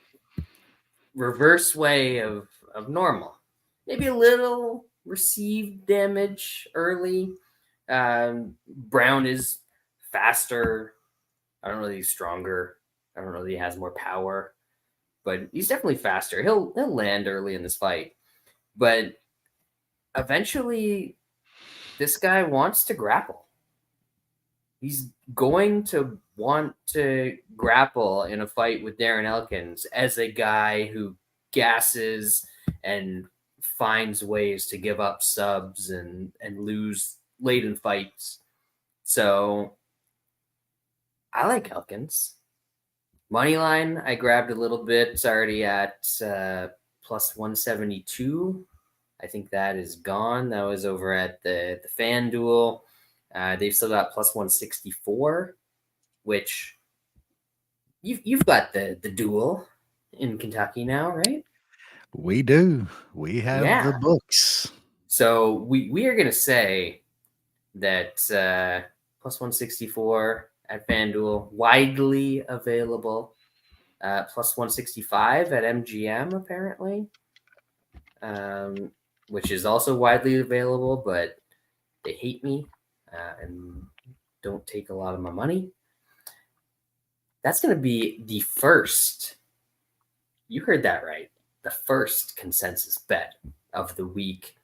reverse way of normal. Maybe a little received damage early. Brown is faster. I don't know that he's stronger. I don't know that he has more power, but he's definitely faster. He'll land early in this fight. But eventually, this guy wants to grapple. He's going to want to grapple in a fight with Darren Elkins as a guy who gasses and finds ways to give up subs and lose late in fights. So I like Elkins. Moneyline, I grabbed a little bit. It's already at plus 172. I think that is gone. That was over at the FanDuel. They've still got plus 164, which you've got the duel in Kentucky now, right? We do. We have the books. So we are going to say that plus 164 at FanDuel, widely available. Plus 165 at MGM, apparently, which is also widely available, but they hate me and don't take a lot of my money. That's going to be the first, you heard that right, the first consensus bet of the week.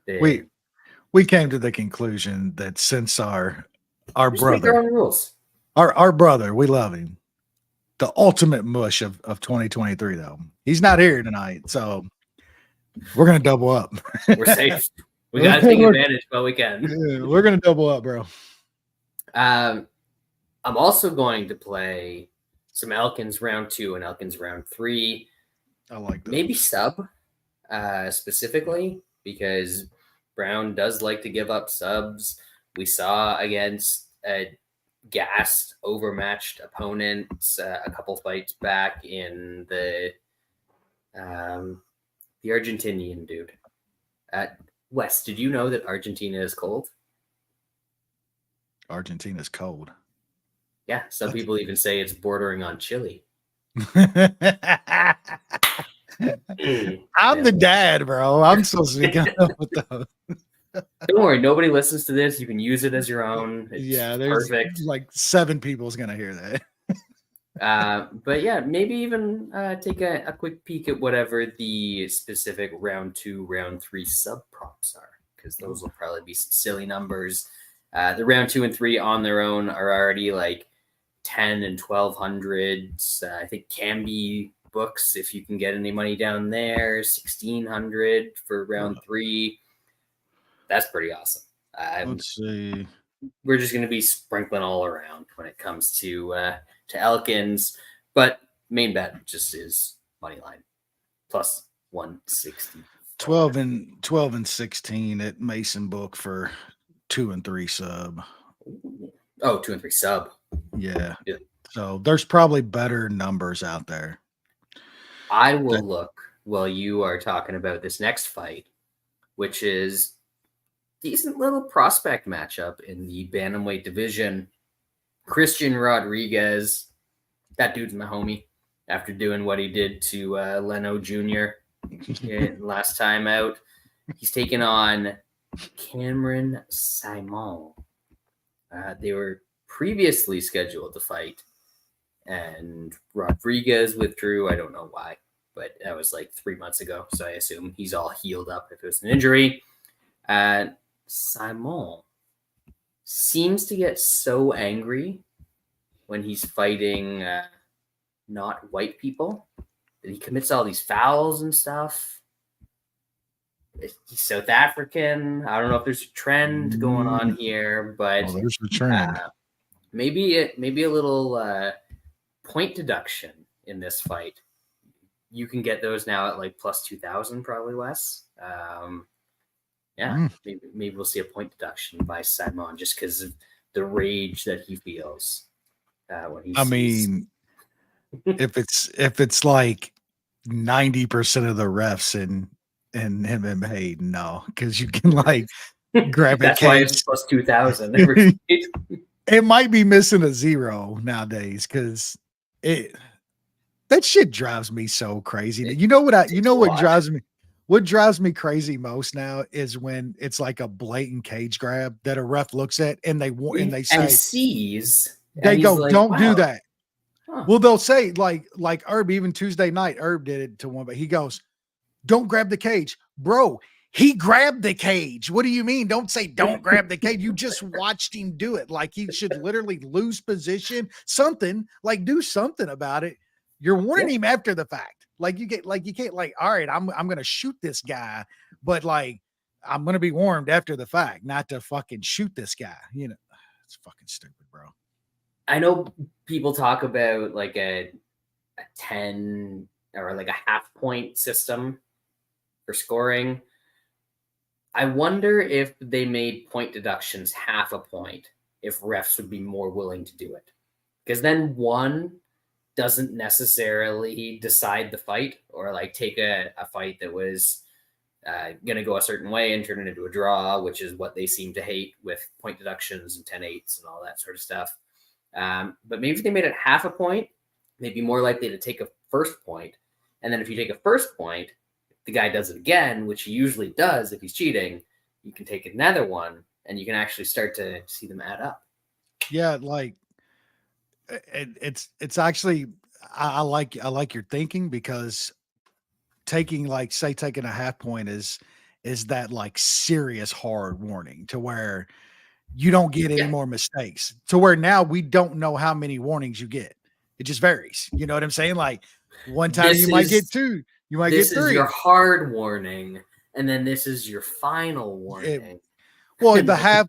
We came to the conclusion that since our brother, our own rules. Our brother, we love him. The ultimate mush of 2023, though. He's not here tonight, so we're gonna double up. We're safe. We gotta take advantage while we can. Yeah, we're gonna double up, bro. I'm also going to play some Elkins round 2 and Elkins round 3. I like that. Maybe sub specifically, because Brown does like to give up subs. We saw against a gassed, overmatched opponent a couple fights back in the Argentinian dude. Wes, did you know that Argentina is cold? Argentina's cold. Yeah, some people even say it's bordering on chilly. I'm the dad, bro. I'm supposed to be coming up with those. Don't worry, nobody listens to this. You can use it as your own. It's there's perfect. Like 7 people's gonna hear that. But yeah, maybe even take a quick peek at whatever the specific round 2, round 3 sub props are, because those will probably be some silly numbers. The round 2 and 3 on their own are already like 10 and 1200. I think Camby books, if you can get any money down there, 1600 for round 3. That's pretty awesome. Let's see. We're just going to be sprinkling all around when it comes to Elkins, but main bet just is money line plus 160. 12 and 16 at Mason Book for 2 and 3 sub. Oh, 2 and 3 sub. Yeah. So there's probably better numbers out there. I will look while you are talking about this next fight, which is decent little prospect matchup in the bantamweight division. Christian Rodriguez, that dude's my homie. After doing what he did to Leno Jr. last time out, he's taken on Cameron Saaiman. They were previously scheduled to fight, and Rodriguez withdrew. I don't know why, but that was like 3 months ago, so I assume he's all healed up if it was an injury. Saaiman seems to get so angry when he's fighting not white people that he commits all these fouls and stuff. He's South African. I don't know if there's a trend going on here, but there's a trend. Maybe a little point deduction in this fight. You can get those now at like plus 2,000, probably less. Maybe we'll see a point deduction by Saaiman just because of the rage that he feels when he sees. if it's like 90% of the refs in MMA, no, because you can like grab That's why it's plus 2,000. It might be missing a zero nowadays because that shit drives me so crazy. What drives me crazy most now is when it's like a blatant cage grab that a ref looks at and they say and sees. They go, like, don't do that. Huh. Well, they'll say like Herb, even Tuesday night, Herb did it to one, but he goes, don't grab the cage. Bro, he grabbed the cage. What do you mean? Don't say don't grab the cage. You just watched him do it. Like he should literally lose position, something, like do something about it. You're warning him after the fact. Like you can't like, all right, I'm gonna shoot this guy, but like I'm gonna be warned after the fact, not to fucking shoot this guy. You know, it's fucking stupid, bro. I know people talk about like a 10 or like a half point system for scoring. I wonder if they made point deductions half a point, if refs would be more willing to do it. Because then one doesn't necessarily decide the fight or like take a fight that was going to go a certain way and turn it into a draw, which is what they seem to hate with point deductions and 10-8s and all that sort of stuff. But maybe if they made it half a point, they'd be more likely to take a first point. And then if you take a first point, the guy does it again, which he usually does if he's cheating, you can take another one and you can actually start to see them add up. Yeah, like it's actually I like your thinking, because taking a half point is that like serious hard warning to where you don't get any more mistakes, to where now we don't know how many warnings you get. It just varies. You know what I'm saying? Like one time you might get 2, you might get 3. This is your hard warning, and then this is your final warning. The half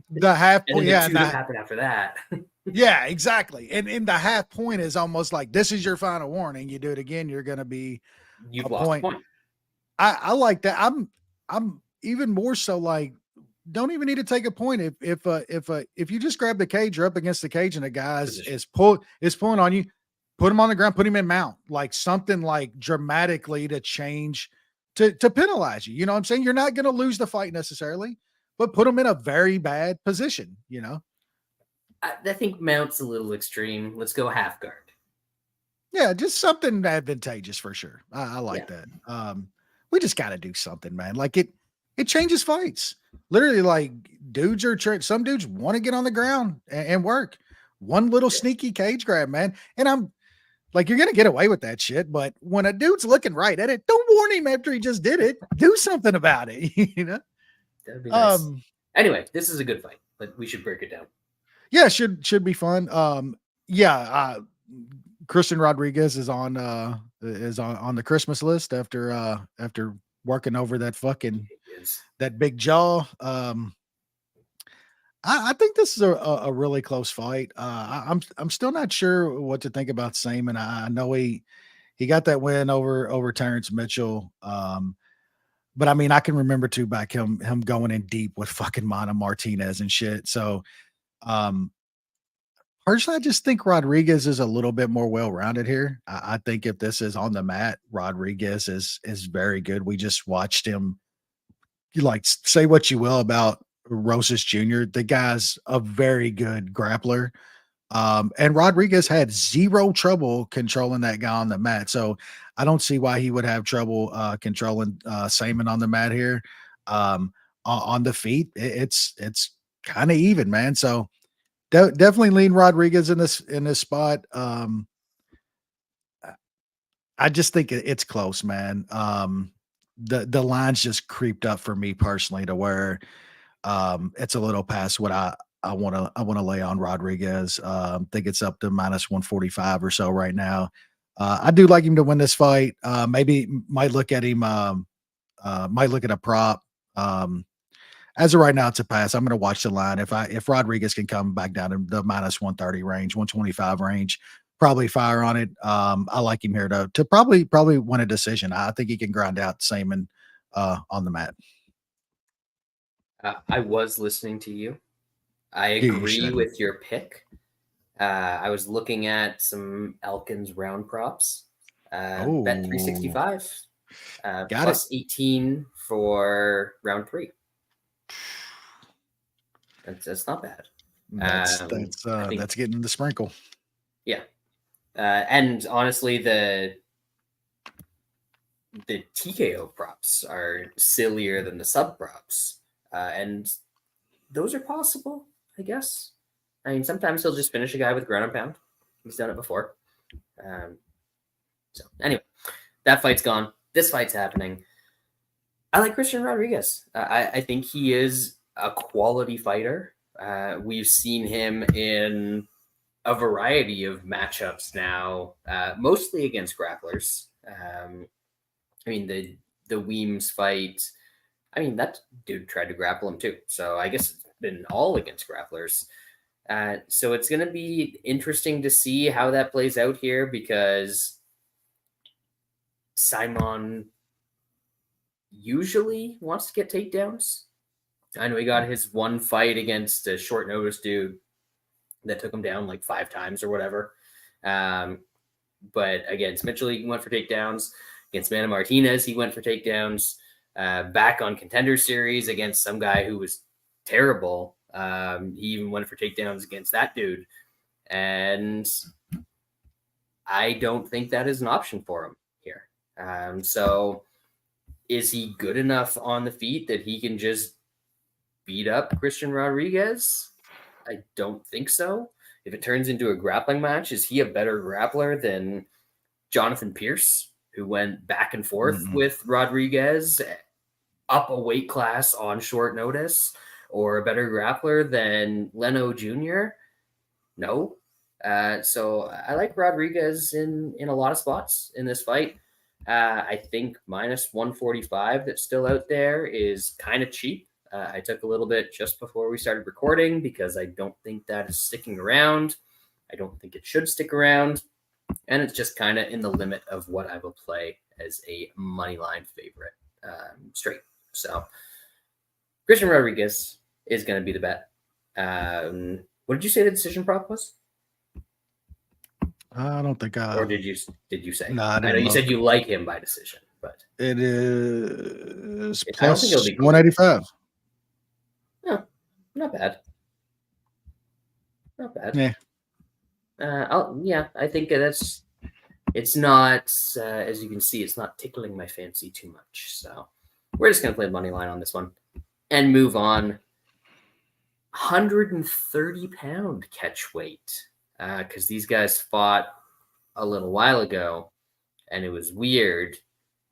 point, and then the 2 that happen after that. Yeah, exactly. And in the half point is almost like this is your final warning. You do it again, you're going to be You've lost a point. I like that. I'm even more so like, don't even need to take a point if you just grab the cage or up against the cage and a guy is pulling on you, put him on the ground, put him in mount, like something like dramatically to change to penalize you. You know what I'm saying? You're not going to lose the fight necessarily, but put him in a very bad position, you know? I think mount's a little extreme. Let's go half guard. Yeah, just something advantageous for sure. I like that. We just got to do something, man. Like it changes fights. Literally, like some dudes want to get on the ground and work. One little sneaky cage grab, man. And I'm like, you're going to get away with that shit. But when a dude's looking right at it, don't warn him after he just did it. Do something about it, you know? That'd be nice. Anyway, this is a good fight, but we should break it down. Yeah, should be fun. Christian Rodriguez is on the Christmas list after working over that big jaw. I think this is a really close fight. I'm still not sure what to think about Saaiman. I know he he got that win over Terrence Mitchell. But I mean, I can remember too back him going in deep with fucking Mana Martinez and shit. So personally, I just think Rodriguez is a little bit more well-rounded here. I think if this is on the mat, Rodriguez is very good. We just watched him. You like say what you will about Rosas Jr. The guy's a very good grappler. And Rodriguez had zero trouble controlling that guy on the mat. So I don't see why he would have trouble controlling Saaiman on the mat here. On the feet, it's kind of even, man. So definitely lean Rodriguez in this spot. I just think it's close, man. The lines just creeped up for me personally to where it's a little past what I want to lay on Rodriguez. Think it's up to minus 145 or so right now. I do like him to win this fight. Maybe might look at him. Might look at a prop. As of right now, it's a pass. I'm going to watch the line. If Rodriguez can come back down to the minus 130 range, 125 range, probably fire on it. I like him here to probably win a decision. I think he can grind out Saaiman on the mat. I was listening to you. I agree with your pick. I was looking at some Elkins round props. Bet 365. Plus 18 for round 3. That's not bad. That's getting the sprinkle. Yeah. And honestly, the TKO props are sillier than the sub props. And those are possible, I guess. I mean, sometimes he'll just finish a guy with ground and pound. He's done it before. So anyway, that fight's gone. This fight's happening. I like Christian Rodriguez. I think he is a quality fighter. We've seen him in a variety of matchups now, mostly against grapplers. I mean, the Weems fight, I mean, that dude tried to grapple him too. So I guess it's been all against grapplers. So it's going to be interesting to see how that plays out here because Saaiman usually wants to get takedowns. I know he got his one fight against a short notice dude that took him down like 5 times or whatever. But against Mitchell, he went for takedowns. Against Mana Martinez, he went for takedowns. Back on Contender Series against some guy who was terrible. He even went for takedowns against that dude. And I don't think that is an option for him here. So is he good enough on the feet that he can just beat up Christian Rodriguez? I don't think so. If it turns into a grappling match, is he a better grappler than Jonathan Pierce, who went back and forth with Rodriguez up a weight class on short notice, or a better grappler than Leno Jr.? No. So I like Rodriguez in a lot of spots in this fight. I think minus 145 that's still out there is kind of cheap. I took a little bit just before we started recording because I don't think that is sticking around. I don't think it should stick around. And it's just kind of in the limit of what I will play as a moneyline favorite straight. So Christian Rodriguez is going to be the bet. What did you say the decision prop was? I don't think or did you say? No, I know you said you like him by decision, but it is plus 185. No, not bad. Not bad. Yeah. I think it's not, as you can see, it's not tickling my fancy too much. So we're just going to play money line on this one and move on. 130-pound catch weight, because these guys fought a little while ago and it was weird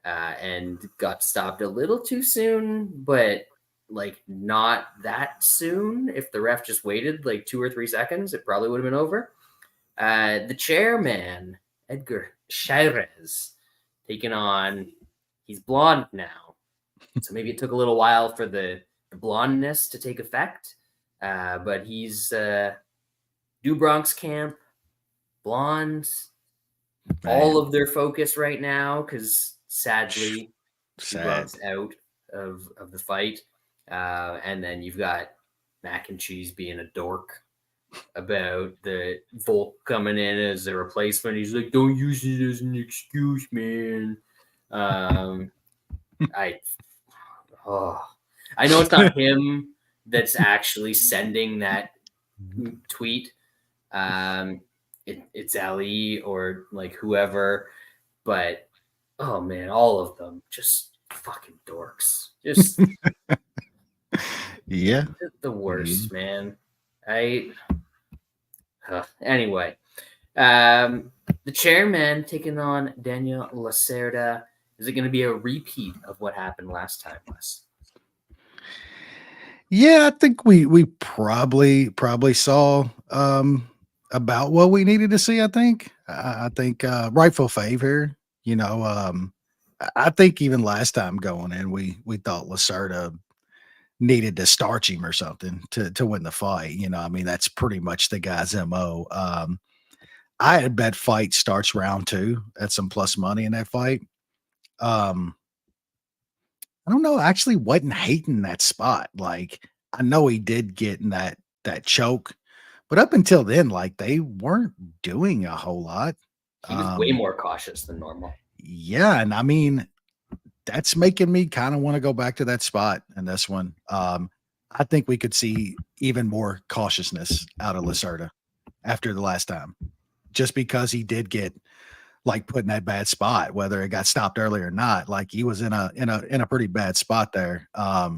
and got stopped a little too soon, but like not that soon. If the ref just waited like 2 or 3 seconds, it probably would have been over. The chairman, Edgar Cháirez, taking on, he's blonde now. So maybe it took a little while for the blondness to take effect. But he's Du Bronx camp, blonde, all of their focus right now, because sadly, sad. Bug's out of the fight. And then you've got Mac and Cheese being a dork about the Volk coming in as a replacement. He's like, don't use it as an excuse, man. I know it's not him that's actually sending that tweet. It's Ali or like whoever, but oh man, all of them just fucking dorks. Just Yeah, the worst, man. Anyway, the chairman taking on Daniel Lacerda. Is it going to be a repeat of what happened last time, Wes? Yeah, I think we probably saw about what we needed to see. I think rightful fave here. You know, I think even last time going in, we thought Lacerda needed to starch him or something to win the fight. You know, I mean that's pretty much the guy's mo. I had bet fight starts round 2 at some plus money in that fight. I don't know. I actually wasn't hating that spot. Like I know he did get in that choke, but up until then, like they weren't doing a whole lot. He was way more cautious than normal. Yeah, and I mean that's making me kind of want to go back to that spot in this one. I think we could see even more cautiousness out of Lacerda after the last time, just because he did get like put in that bad spot, whether it got stopped early or not. Like he was in a pretty bad spot there. I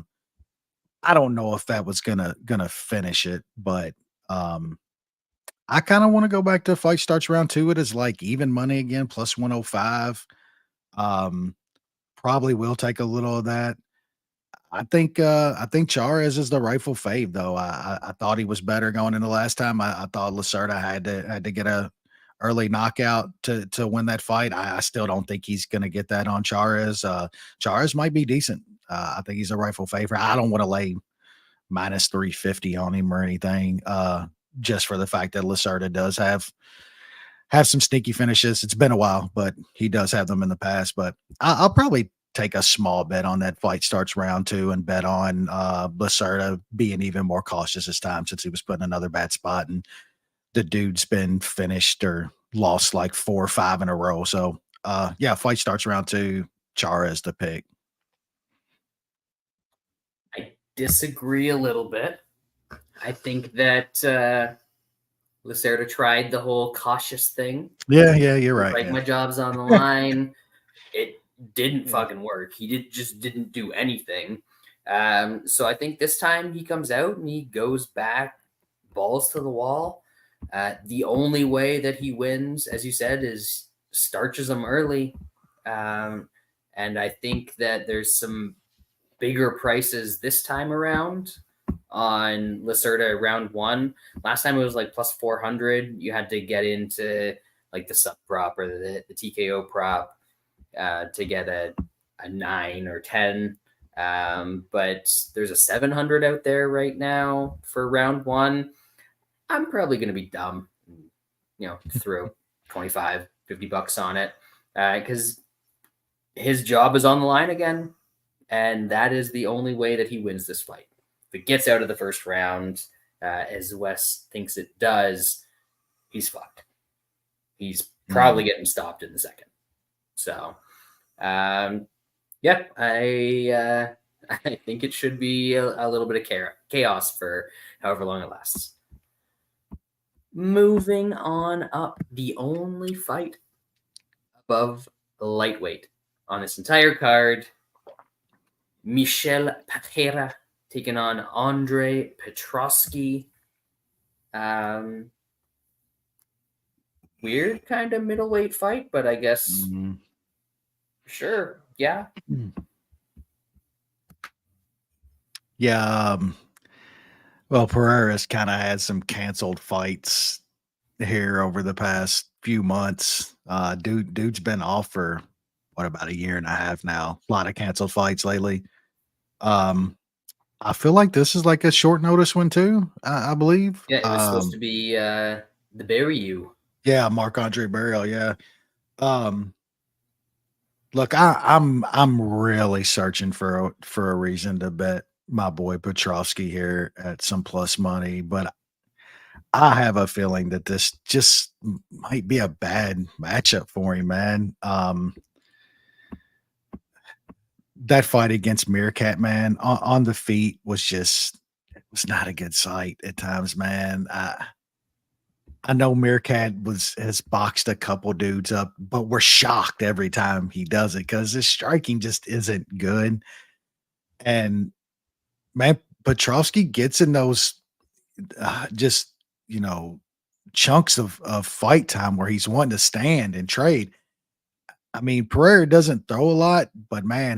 don't know if that was gonna finish it, but I kind of want to go back to fight starts round 2. It is like even money again, plus 105. Probably will take a little of that. I think Cháirez is the rightful fave though. I thought he was better going into last time. I thought Lacerda had to get a early knockout to win that fight. I still don't think he's going to get that on Cháirez. Cháirez might be decent. I think he's a rightful favorite. I don't want to lay minus 350 on him or anything, just for the fact that Lacerda does have some sneaky finishes. It's been a while, but he does have them in the past. But I'll probably take a small bet on that fight starts round 2 and bet on Lacerda being even more cautious this time since he was put in another bad spot and the dude's been finished or lost like 4 or 5 in a row. So yeah, fight starts round 2. Cháirez the pick. I disagree a little bit. I think that Lacerda tried the whole cautious thing. Yeah, you're right. Like my job's on the line. It didn't fucking work. He just didn't do anything. So I think this time he comes out and he goes back, balls to the wall. The only way that he wins, as you said, is starches them early. And I think that there's some bigger prices this time around on Lacerda round 1. Last time it was like plus 400. You had to get into like the sub prop or the TKO prop to get a 9 or 10. But there's a 700 out there right now for round 1. I'm probably going to be dumb, throw 25, $50 on it because his job is on the line again. And that is the only way that he wins this fight. If it gets out of the first round, as Wes thinks it does, he's fucked. He's probably getting stopped in the second. So, yeah, I think it should be a little bit of chaos for however long it lasts. Moving on up, the only fight above lightweight on this entire card, Michel Pereira taking on Andre Petroski. Weird kind of middleweight fight, but I guess sure, yeah. Yeah. Well, Pereira's kind of had some canceled fights here over the past few months. Dude's been off for about 1.5 years now. A lot of canceled fights lately. I feel like this is like a short notice one too. I believe. Yeah, it was supposed to be the Barry U. Yeah, Marc-Andre Barriel. Yeah. Look, I'm really searching for a reason to bet my boy Petroski here at some plus money, but I have a feeling that this just might be a bad matchup for him, man. That fight against Meerkat, man, on the feet was not a good sight at times, man. I know Meerkat has boxed a couple dudes up, but we're shocked every time he does it because his striking just isn't good. And man, Petroski gets in those just you know chunks of fight time where he's wanting to stand and trade. I mean, Pereira doesn't throw a lot, but man,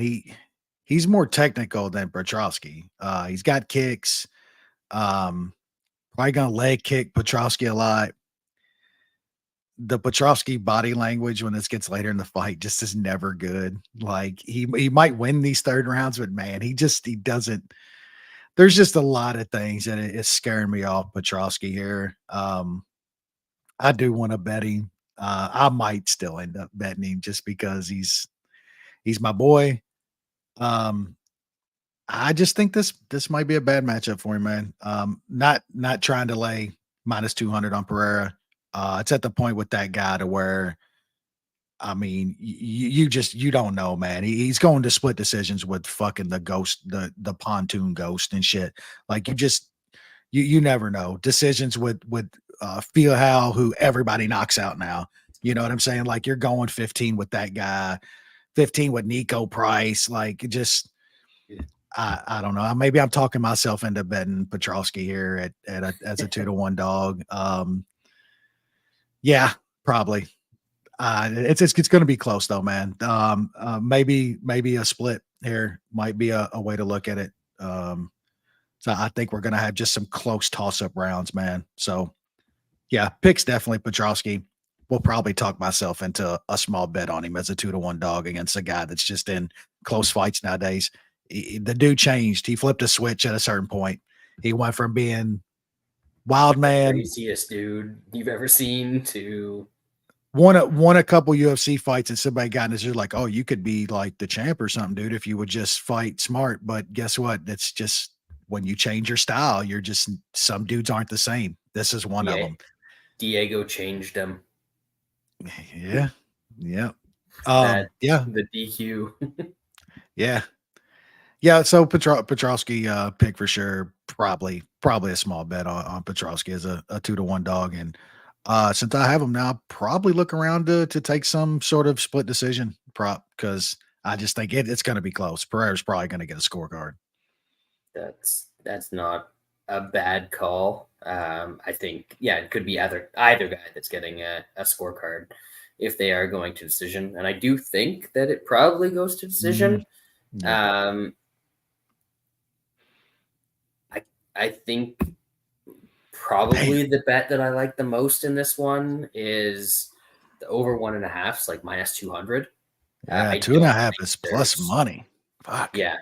he's more technical than Petroski. He's got kicks. Um, Probably gonna leg kick Petroski a lot. The Petroski body language when this gets later in the fight just is never good. Like he might win these third rounds, but man, he doesn't. There's just a lot of things that is scaring me off Petroski here. I do want to bet him. I might still end up betting him just because he's my boy. Um, I just think this might be a bad matchup for him, man. Not trying to lay minus 200 on Pereira. It's at the point with that guy to where I mean, you don't know, man. He's going to split decisions with fucking the ghost, the pontoon ghost and shit. Like you never know. Decisions with feel how who everybody knocks out now. You know what I'm saying? Like you're going 15 with that guy, 15 with Nico Price. Like just I don't know. Maybe I'm talking myself into betting Petroski here as a 2-1 dog. Yeah, probably. It's going to be close though, man. Maybe a split here might be a way to look at it. So I think we're going to have just some close toss up rounds, man. So yeah, picks definitely Petroski. We'll probably talk myself into a small bet on him as a 2-1 dog against a guy that's just in close fights nowadays. The dude changed. He flipped a switch at a certain point. He went from being wild man, craziest dude you've ever seen to won a couple UFC fights, and somebody got in his ear like, "Oh, you could be like the champ or something, dude, if you would just fight smart." But guess what? It's just when you change your style, you're just some dudes aren't the same. This is one of them. Diego changed him. Yeah, yeah, Yeah. The DQ. yeah, yeah. So Petroski pick for sure. Probably a small bet on Petroski as a 2-1 dog, and since I have him now, I'll probably look around to take some sort of split decision prop because I just think it's going to be close. Pereira's probably going to get a scorecard. That's not a bad call. I think it could be either guy that's getting a scorecard if they are going to decision, and I do think that it probably goes to decision. Yeah. I think probably the bet that I like the most in this one is the over 1.5, like minus 200. Yeah, 2.5 is plus money. Fuck. Yeah.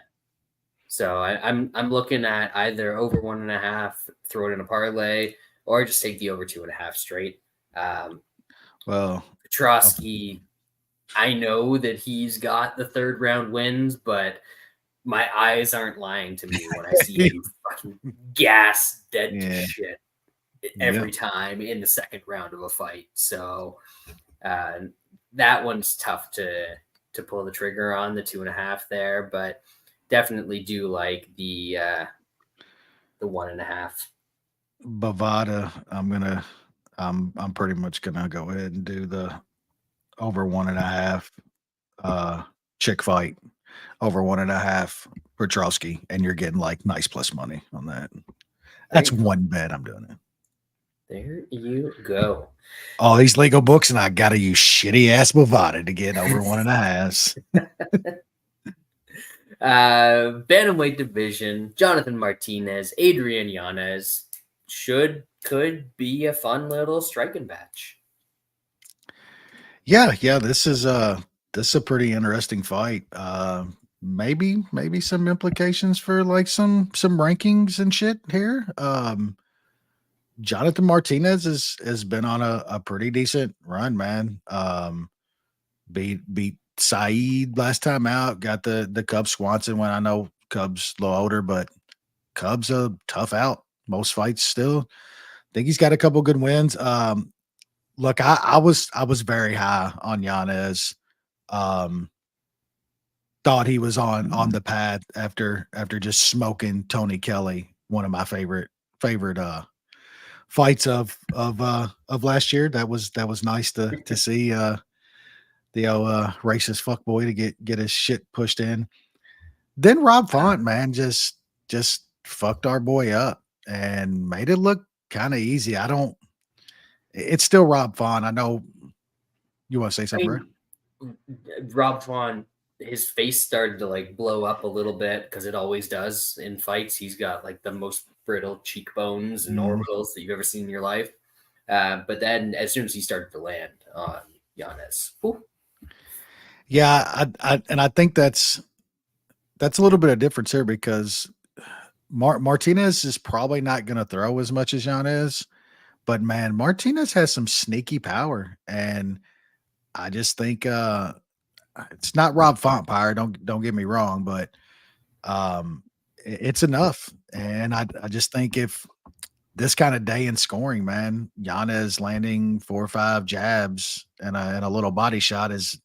So I'm looking at either over 1.5, throw it in a parlay, or just take the over 2.5 straight. Well, Petroski, I know that he's got the third round wins, but my eyes aren't lying to me when I see you fucking gas dead to shit every time in the second round of a fight. So that one's tough to pull the trigger on, the 2.5 there, but definitely do like the 1.5. Bovada, I'm pretty much gonna go ahead and do the over 1.5 chick fight, over 1.5 Petroski, and you're getting like nice plus money on that. That's one bet I'm doing it. There you go. All these legal books, and I gotta use shitty ass Bovada to get over 1.5. Bantamweight division, Jonathan Martinez, Adrian Yanez could be a fun little striking match. Yeah, this is a pretty interesting fight. Maybe some implications for like some rankings and shit here. Jonathan Martinez has been on a pretty decent run, man. beat Saeed last time out. Got the Cub Swanson when I know Cub's a little older, but Cub's a tough out most fights still. Think he's got a couple good wins. Look, I was very high on Yanez. Thought he was on the pad after just smoking Tony Kelly, one of my favorite fights of last year. That was nice to see the old racist fuckboy to get his shit pushed in. Then Rob Font, man, just fucked our boy up and made it look kind of easy. It's still Rob Font. I know you want to say something, right? Rob Font, his face started to like blow up a little bit because it always does in fights. He's got like the most brittle cheekbones and orbitals that you've ever seen in your life. But then as soon as he started to land on Yanez, yeah, I think that's a little bit of difference here because Martinez is probably not going to throw as much as Yanez, but man, Martinez has some sneaky power, and I just think it's not Rob Font power. Don't get me wrong, but it's enough, and I just think if this kind of day in scoring, man, Yanez landing 4 or 5 jabs and a little body shot is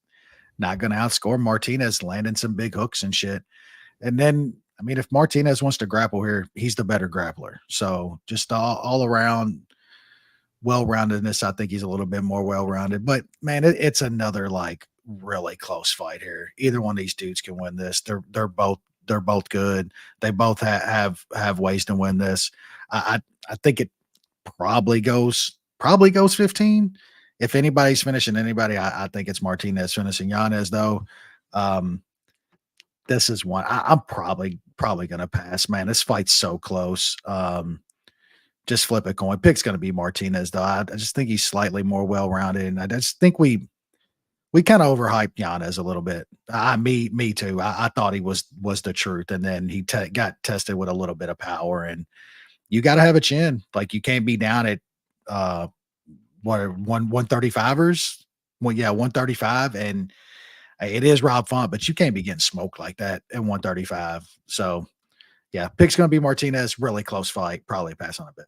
not going to outscore Martinez landing some big hooks and shit. And then, I mean, if Martinez wants to grapple here, he's the better grappler. So just all around well-roundedness, I think he's a little bit more well-rounded. But man, it's another like really close fight here. Either one of these dudes can win this. They're both good. They both have ways to win this. I think it probably goes 15. If anybody's finishing anybody, I think it's Martinez finishing Yanez though. This is one I'm probably gonna pass, man. This fight's so close. Just flip a coin. Pick's gonna be Martinez though. I just think he's slightly more well-rounded, and I just think we kind of overhyped Yanez a little bit. Me too. I thought he was the truth, and then he got tested with a little bit of power, and you got to have a chin. Like you can't be down at what are 135ers? Well, yeah, 135, and it is Rob Font, but you can't be getting smoked like that at 135. So yeah, pick's gonna be Martinez. Really close fight. Probably pass on a bit.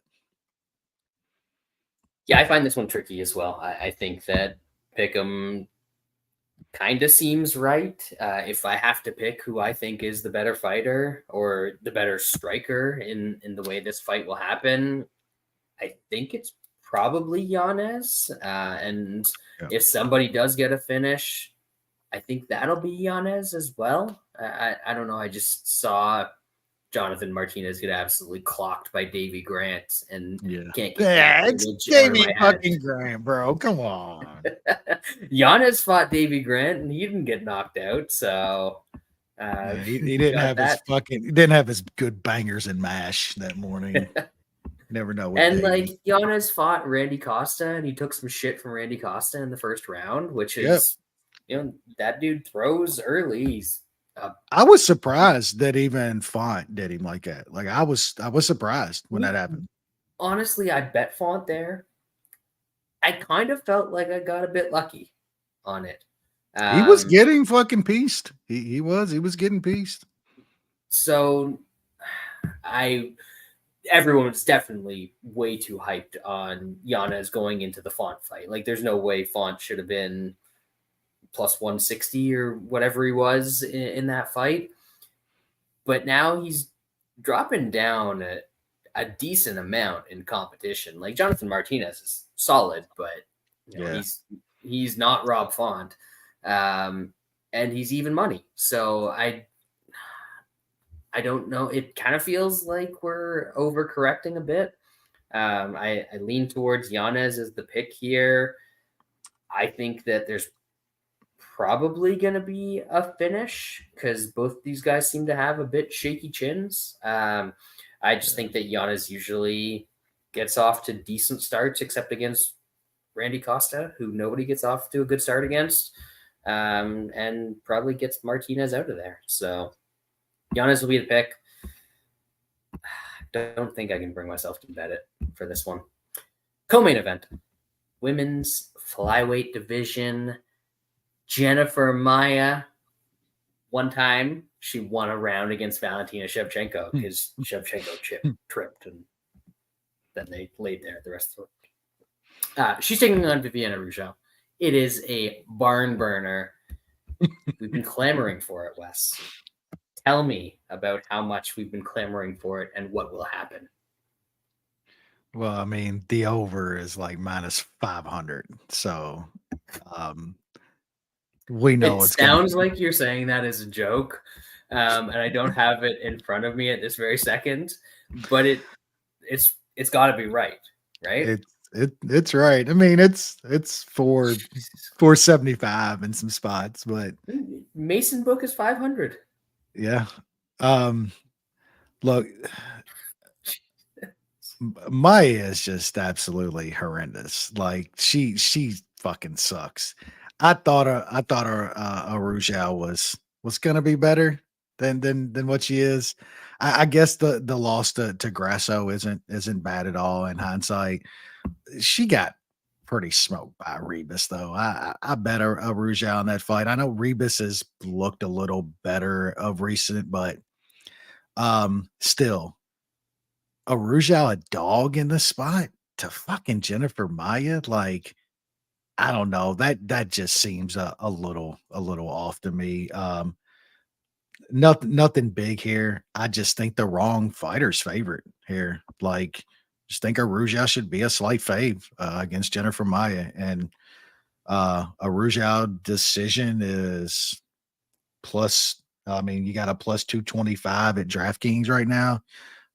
Yeah, I find this one tricky as well. I think that Pick'em kind of seems right. If I have to pick who I think is the better fighter or the better striker in the way this fight will happen, I think it's probably Yanez. And if somebody does get a finish, I think that'll be Yanez as well. I don't know. I just saw Jonathan Martinez get absolutely clocked by Davy Grant and can't get it's Davy fucking Grant, bro. Come on. Yanez fought Davy Grant and he didn't get knocked out, so he didn't have he didn't have his good bangers and mash that morning. Never know. And like Yanez fought Randy Costa and he took some shit from Randy Costa in the first round, which is that dude throws early. I was surprised that even Font did him like that. Like I was surprised when that happened. Honestly, I bet Font there. I kind of felt like I got a bit lucky on it. He was getting fucking pieced. He was getting pieced. So everyone was definitely way too hyped on Yanez going into the Font fight. Like there's no way Font should have been plus 160 or whatever he was in that fight. But now he's dropping down a decent amount in competition. Like Jonathan Martinez is solid, but he's not Rob Font. And he's even money. So I don't know. It kind of feels like we're overcorrecting a bit. I lean towards Yanez as the pick here. I think that there's probably going to be a finish because both these guys seem to have a bit shaky chins. I just think that Yanez usually gets off to decent starts, except against Randy Costa, who nobody gets off to a good start against, and probably gets Martinez out of there. So Yanez will be the pick. Don't think I can bring myself to bet it for this one. Co-main event, women's flyweight division. Jennifer Maia, one time she won a round against Valentina Shevchenko because Shevchenko tripped, and then they laid there the rest of the round. She's taking on Viviana Rougeau. It is a barn burner. We've been clamoring for it, Wes. Tell me about how much we've been clamoring for it and what will happen. Well, I mean, the over is like minus 500. So we know it it's going sounds like you're saying that as a joke. And I don't have it in front of me at this very second, but it's got to be right? It's right. I mean, it's 475 in some spots, but Mason book is 500. Yeah. Look, Maia is just absolutely horrendous. Like she fucking sucks. I thought Rougeau was gonna be better than what she is. I guess the loss to Grasso isn't bad at all in hindsight. She got pretty smoked by Rebus though. I bet a Rougeau in that fight. I know Rebus has looked a little better of recent, but still Rougeau a dog in the spot to fucking Jennifer Maia. Like, I don't know. That just seems a little off to me. Nothing big here. I just think the wrong fighter's favorite here. Like, just think Rougeau should be a slight fave against Jennifer Maia, and a Rougeau decision is plus. I mean, you got a plus 225 at DraftKings right now.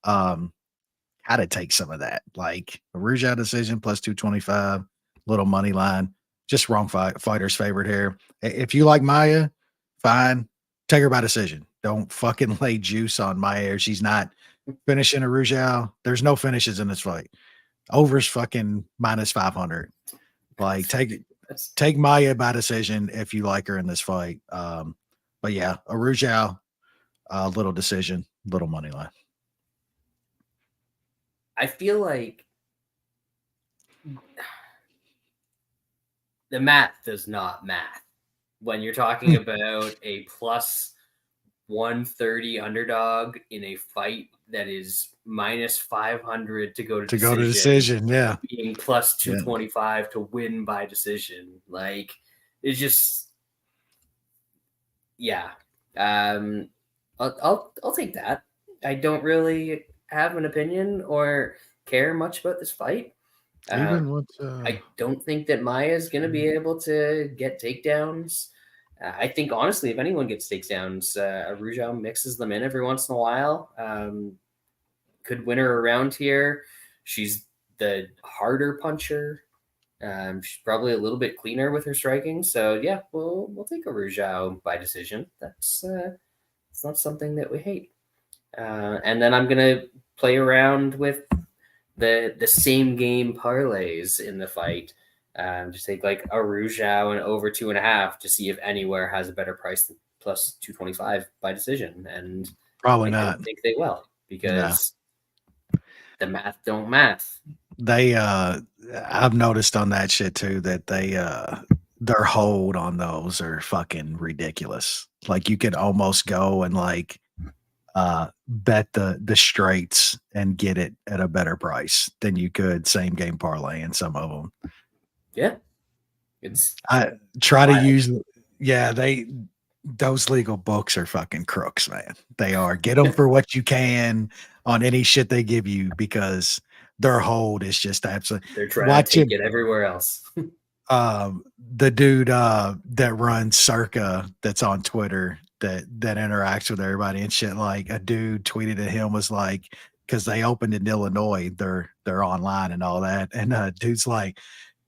How to take some of that, like a Rougeau decision plus 225, little money line, just wrong fighter's favorite here. If you like Maia, fine, take her by decision. Don't fucking lay juice on Maia. She's not finishing a Rougeau. There's no finishes in this fight. Over's fucking minus 500. Like take Maia by decision if you like her in this fight. But yeah, a Rougeau, little decision, little money line. I feel like the math does not math when you're talking about a plus 130 underdog in a fight that is minus 500 to go to decision. Yeah, being plus 225 to win by decision. Like, it's just, yeah. I'll take that. I don't really have an opinion or care much about this fight. I don't think that Maia is going to be able to get takedowns. I think, honestly, if anyone gets takedowns, Rougeau mixes them in every once in a while. Could win her around here. She's the harder puncher. She's probably a little bit cleaner with her striking. So, yeah, we'll take a Rougeau by decision. That's it's not something that we hate. And then I'm going to play around with the same game parlays in the fight. Just take like a Rougeau and over 2.5 to see if anywhere has a better price than plus 225 by decision. And probably I not. don't think they will, because the math don't math. They I've noticed on that shit too that their hold on those are fucking ridiculous. Like, you could almost go and like bet the straights and get it at a better price than you could same game parlay in some of them. Yeah. I try to use, those legal books are fucking crooks, man. They are. Get them for what you can on any shit they give you, because their hold is just absolutely. They're trying to take it everywhere else. The dude that runs Circa, that's on Twitter, that interacts with everybody and shit, like a dude tweeted at him, was like, because they opened in Illinois, they're online and all that, and dude's like,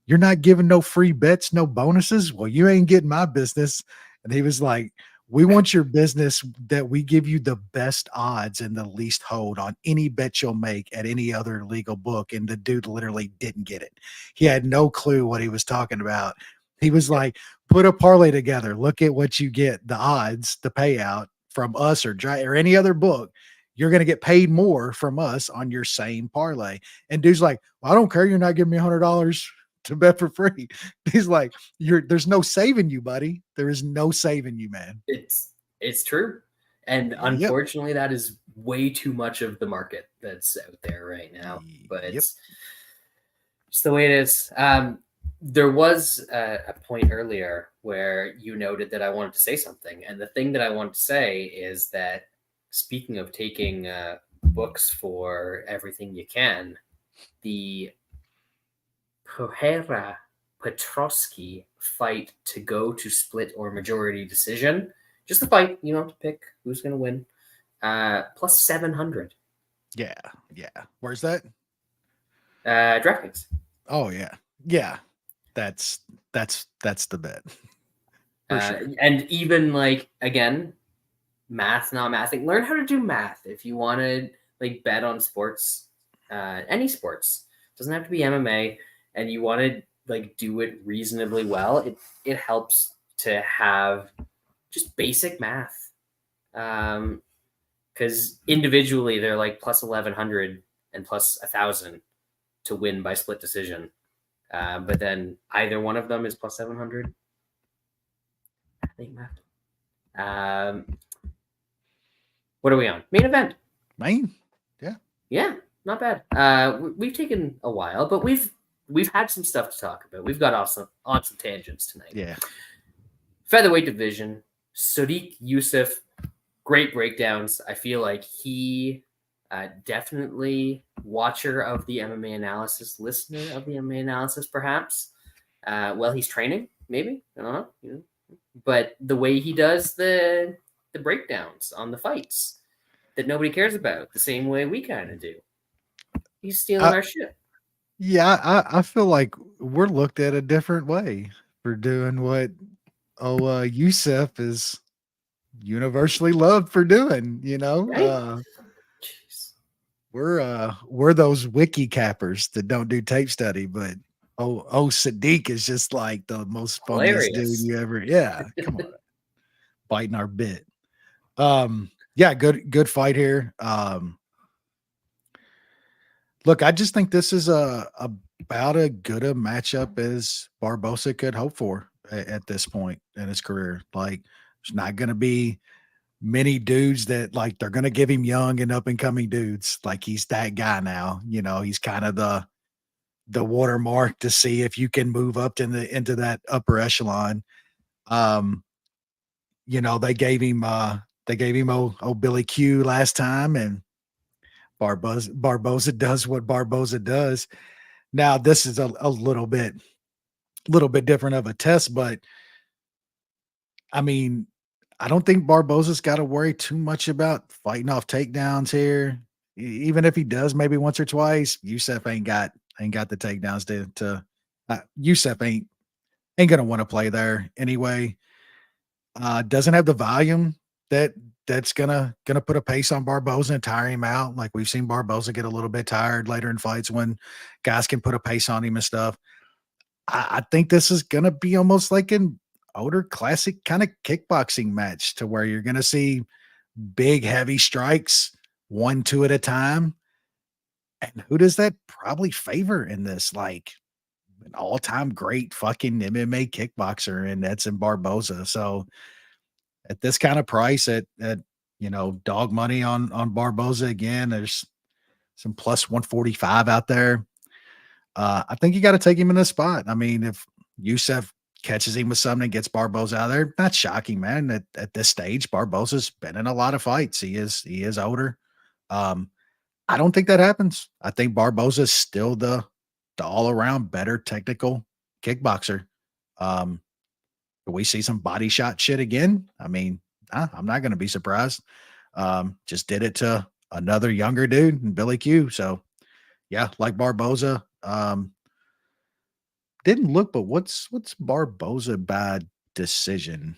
you're not giving no free bets, no bonuses. Well, you ain't getting my business. And he was like, we want your business that we give you the best odds and the least hold on any bet you'll make at any other legal book. And the dude literally didn't get it. He had no clue what he was talking about. He was like, put a parlay together. Look at what you get, the odds, the payout from us or any other book. You're going to get paid more from us on your same parlay. And dude's like, well, I don't care. You're not giving me $100 to bet for free. He's like, there's no saving you, buddy. There is no saving you, man. It's true. And Yep. unfortunately, that is way too much of the market that's out there right now. But Yep. it's the way it is. There was a point earlier where you noted that I wanted to say something. And the thing that I wanted to say is that, speaking of taking books for everything you can, the Pereira Petroski fight to go to split or majority decision. Just the fight. You don't have to pick who's going to win. Plus 700. Yeah. Where's that? DraftKings. Oh yeah. That's the bet. For sure. And even like, again, math, not mathing. Learn how to do math if you want to like bet on sports, any sports. It doesn't have to be MMA, and you want to like do it reasonably well. It helps to have just basic math. Because individually they're like plus 1,100 and plus 1,000 to win by split decision. But then either one of them is plus 700. I think math. What are we on? Main event. Main? Yeah, not bad. We've taken a while, but we've had some stuff to talk about. We've got on some tangents tonight. Yeah. Featherweight division. Sodiq Yusuff, great breakdowns. I feel like he definitely watcher of the MMA analysis, listener of the MMA analysis, perhaps. Well, he's training, maybe. I don't know. You know. But the way he does the breakdowns on the fights that nobody cares about, the same way we kind of do. He's stealing our shit. Yeah, I feel like we're looked at a different way for doing what Yusuff is universally loved for doing, you know. Right? We're those wiki cappers that don't do tape study, but Sadiq is just like the most funniest dude you ever. Yeah, come on, biting our bit. Yeah, good fight here. Look, I just think this is about as good a matchup as Barboza could hope for at this point in his career. Like, there's not going to be many dudes that like they're going to give him young and up and coming dudes. Like, he's that guy now. You know, he's kind of the watermark to see if you can move up into that upper echelon. You know, they gave him old Billy Q last time, and Barboza does what Barboza does. Now this is a little bit different of a test, but I mean, I don't think Barboza's got to worry too much about fighting off takedowns here. Even if he does, maybe once or twice, Yusuff ain't got the takedowns to Yusuff ain't gonna want to play there anyway. Doesn't have the volume that's gonna put a pace on Barboza and tire him out. Like, we've seen Barboza get a little bit tired later in fights when guys can put a pace on him and stuff. I think this is gonna be almost like an older classic kind of kickboxing match, to where you're gonna see big heavy strikes, 1-2 at a time. And who does that probably favor in this? Like, an all-time great fucking MMA kickboxer, and Edson Barboza. So at this kind of price, at you know, dog money on Barboza again, there's some plus 145 out there. I think you got to take him in this spot. I mean, if Yusuff catches him with something and gets Barboza out of there, not shocking, man. At this stage, Barboza's been in a lot of fights. He is older. I don't think that happens. I think Barboza is still the all-around better technical kickboxer. We see some body shot shit again. I mean, I'm not going to be surprised. Just did it to another younger dude, Billy Q. So yeah, like Barboza. Didn't look, but what's Barboza by decision?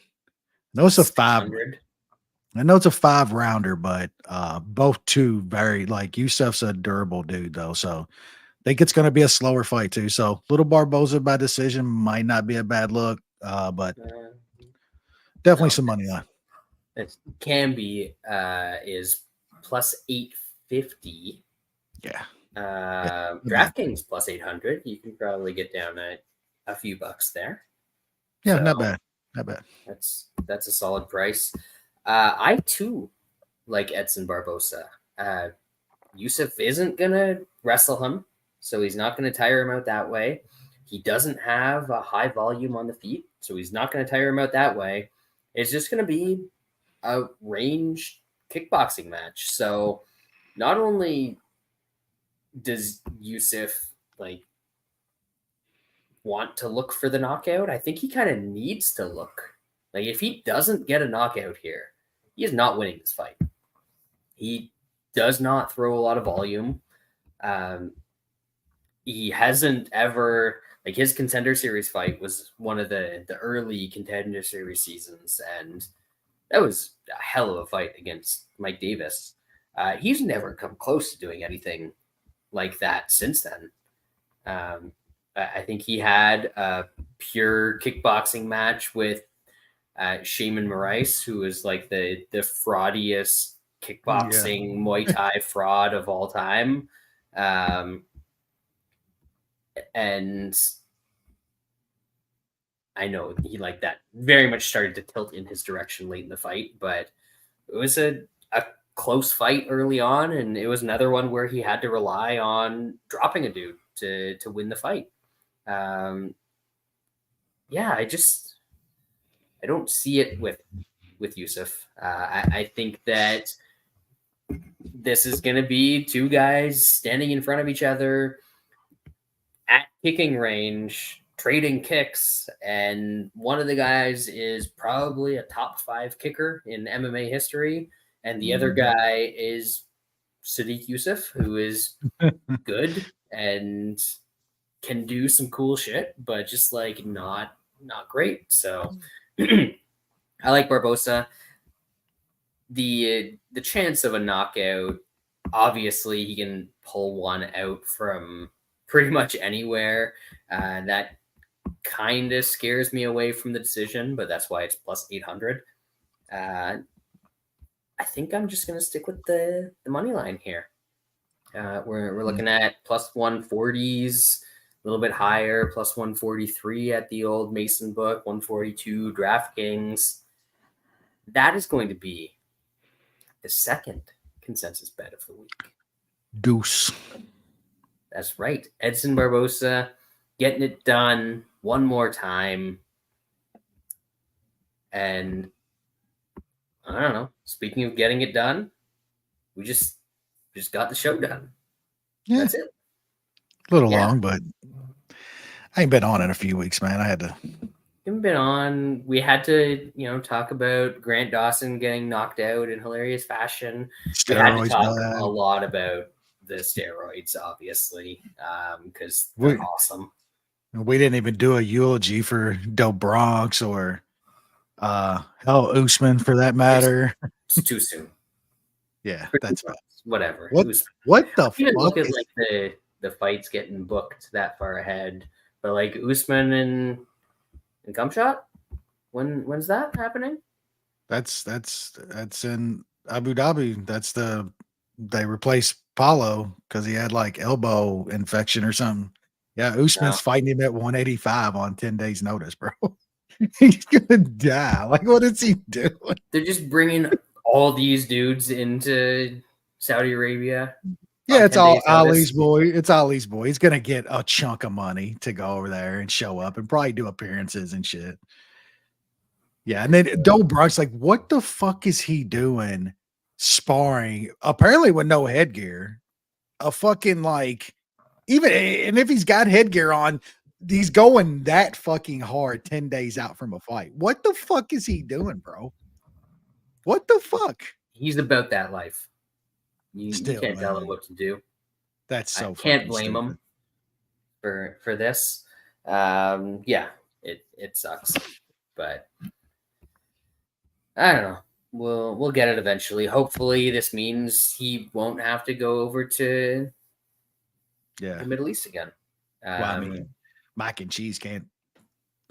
No, it's a 500. I know it's a 5-rounder, but both two very, like, Yusuff's a durable dude though, so I think it's going to be a slower fight too. So little Barboza by decision might not be a bad look, but definitely some money on. It can be is plus 850. Yeah. DraftKings plus 800. You can probably get down a few bucks there. Yeah, So not bad. Not bad. That's a solid price. I too like Edson Barboza. Yusuff isn't gonna wrestle him, so he's not gonna tire him out that way. He doesn't have a high volume on the feet, so he's not gonna tire him out that way. It's just gonna be a range kickboxing match. So not only does Yusuff want to look for the knockout, I think he kind of needs to look. Like, if he doesn't get a knockout here, he is not winning this fight. He does not throw a lot of volume. He hasn't ever, his Contender Series fight was one of the early Contender Series seasons, and that was a hell of a fight against Mike Davis. He's never come close to doing anything like that since then. I think he had a pure kickboxing match with Saaiman Marotte, who is like the fraudiest kickboxing Muay Thai fraud of all time. And I know he that very much started to tilt in his direction late in the fight, but it was a close fight early on, and it was another one where he had to rely on dropping a dude to win the fight. I don't see it with Yusuff. I think that this is going to be two guys standing in front of each other at kicking range, trading kicks, and one of the guys is probably a top 5 kicker in MMA history, and the other guy is Sodiq Yusuff, who is good and can do some cool shit, but just not great. So I like Barboza. The chance of a knockout, obviously he can pull one out from pretty much anywhere. That kind of scares me away from the decision, but that's why it's plus 800. I think I'm just going to stick with the money line here. We're looking at plus 140s, a little bit higher, plus 143 at the old Mason book, 142 DraftKings. That is going to be the second consensus bet of the week. Deuce. That's right. Edson Barboza getting it done one more time. And I don't know. Speaking of getting it done, we just got the show done. Yeah. That's it. A little long, but I ain't been on in a few weeks, man. I had to. Haven't been on. We had to, talk about Grant Dawson getting knocked out in hilarious fashion. We had to talk a lot about the steroids, obviously, because they're awesome. We didn't even do a eulogy for Del Bronx or Usman for that matter. It's too soon. Yeah, that's fine. Whatever. What the fuck? Look at the fights getting booked that far ahead, but Usman and Gumshot, when's that happening? That's in Abu Dhabi. They replaced Paulo because he had elbow infection or something. Yeah, Usman's fighting him at 185 on 10 days notice, bro. He's gonna die. What is he doing? They're just bringing all these dudes into Saudi Arabia. Yeah, it's all Ali's boy. It's Ali's boy. He's gonna get a chunk of money to go over there and show up and probably do appearances and shit. Yeah, and then Del Bronx, what the fuck is he doing sparring? Apparently with no headgear. A fucking even and if he's got headgear on, he's going that fucking hard 10 days out from a fight. What the fuck is he doing, bro? What the fuck? He's about that life. You can't tell him what to do. That's so I can't blame him for this. It sucks. But I don't know. We'll get it eventually. Hopefully this means he won't have to go over to the Middle East again. I mean, mac and cheese can't.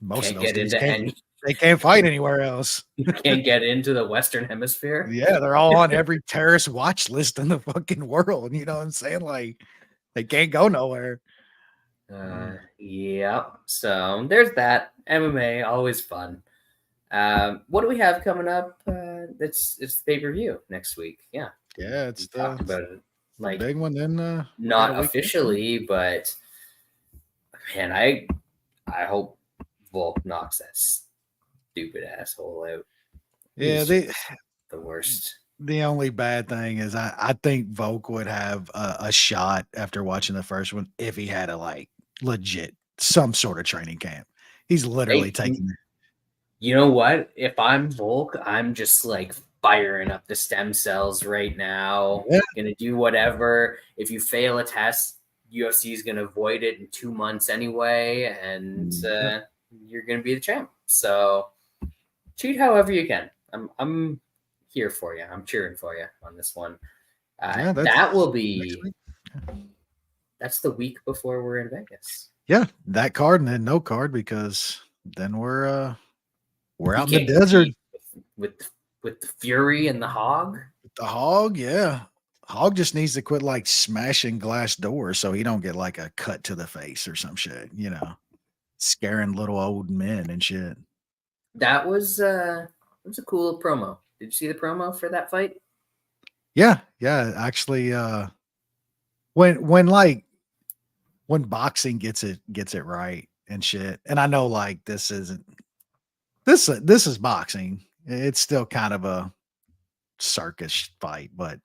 Most can't of those get into they can't fight anywhere else. You can't get into the Western Hemisphere. Yeah, they're all on every terrorist watch list in the fucking world. You know what I'm saying? They can't go nowhere. Yeah. So there's that. MMA, always fun. What do we have coming up? It's the pay-per-view next week. Yeah. Yeah, We it's talked about it. the Like, big one. Then we got a not week. officially, but man, I hope Volk knocks that stupid asshole out. Yeah, He's just the worst. the only bad thing is I think Volk would have a shot after watching the first one if he had a like legit some sort of training camp. He's literally Hey, taking. you know what? If I'm Volk, I'm just like firing up the stem cells right now. Yeah. Gonna do whatever. If you fail a test, UFC is gonna void it in 2 months anyway, and you're gonna be the champ. So cheat however you can. I'm here for you. I'm cheering for you on this one. That will be. That's the week before we're in Vegas. Yeah, that card and then no card because then we're out in the can't desert compete with the Fury and the Hog. the Hog. Yeah, Hog just needs to quit like smashing glass doors so he don't get like a cut to the face or some shit. You know, scaring little old men and shit. That was a cool promo. Did you see the promo for that fight? Yeah, actually, when boxing gets it right and shit, and I know like this is boxing. It's still kind of a circus fight, but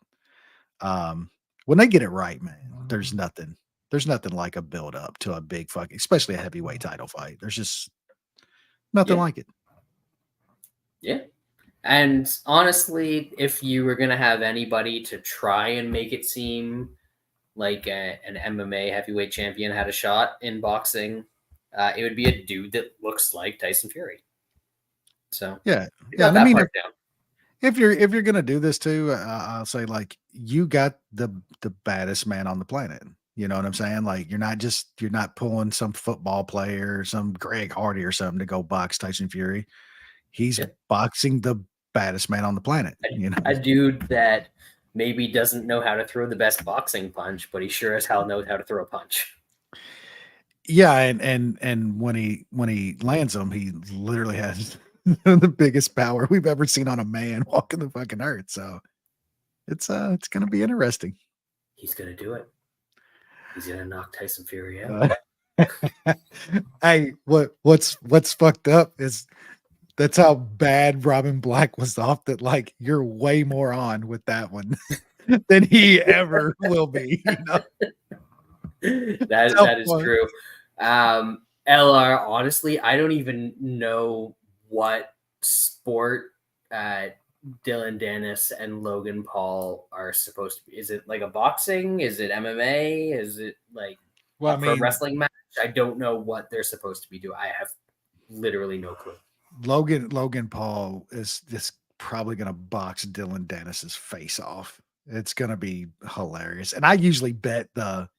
when they get it right, man, there's nothing like a build up to a big fucking, especially a heavyweight title fight. There's just nothing like it. Yeah. And honestly, if you were going to have anybody to try and make it seem like an MMA heavyweight champion had a shot in boxing, it would be a dude that looks like Tyson Fury. So yeah. And I mean, if you're gonna do this too, I'll say like you got the baddest man on the planet. You know what I'm saying? Like you're not pulling some football player, some Greg Hardy or something to go box Tyson Fury. He's boxing the baddest man on the planet. You know, a dude that maybe doesn't know how to throw the best boxing punch, but he sure as hell knows how to throw a punch. Yeah, and when he lands them, he literally has the biggest power we've ever seen on a man walking the fucking earth. So it's gonna be interesting. He's gonna do it. He's gonna knock Tyson Fury out. Hey, what's fucked up is that's how bad Robin Black was off. That like you're way more on with that one than he ever will be. You know? That is true. LR, honestly, I don't even know what sport Dylan Dennis and Logan Paul are supposed to be. Is it like a boxing? Is it MMA? Is it like a pro wrestling match? I don't know what they're supposed to be doing. I have literally no clue. Logan Paul is just probably going to box Dylan Dennis's face off. It's going to be hilarious. And I usually bet the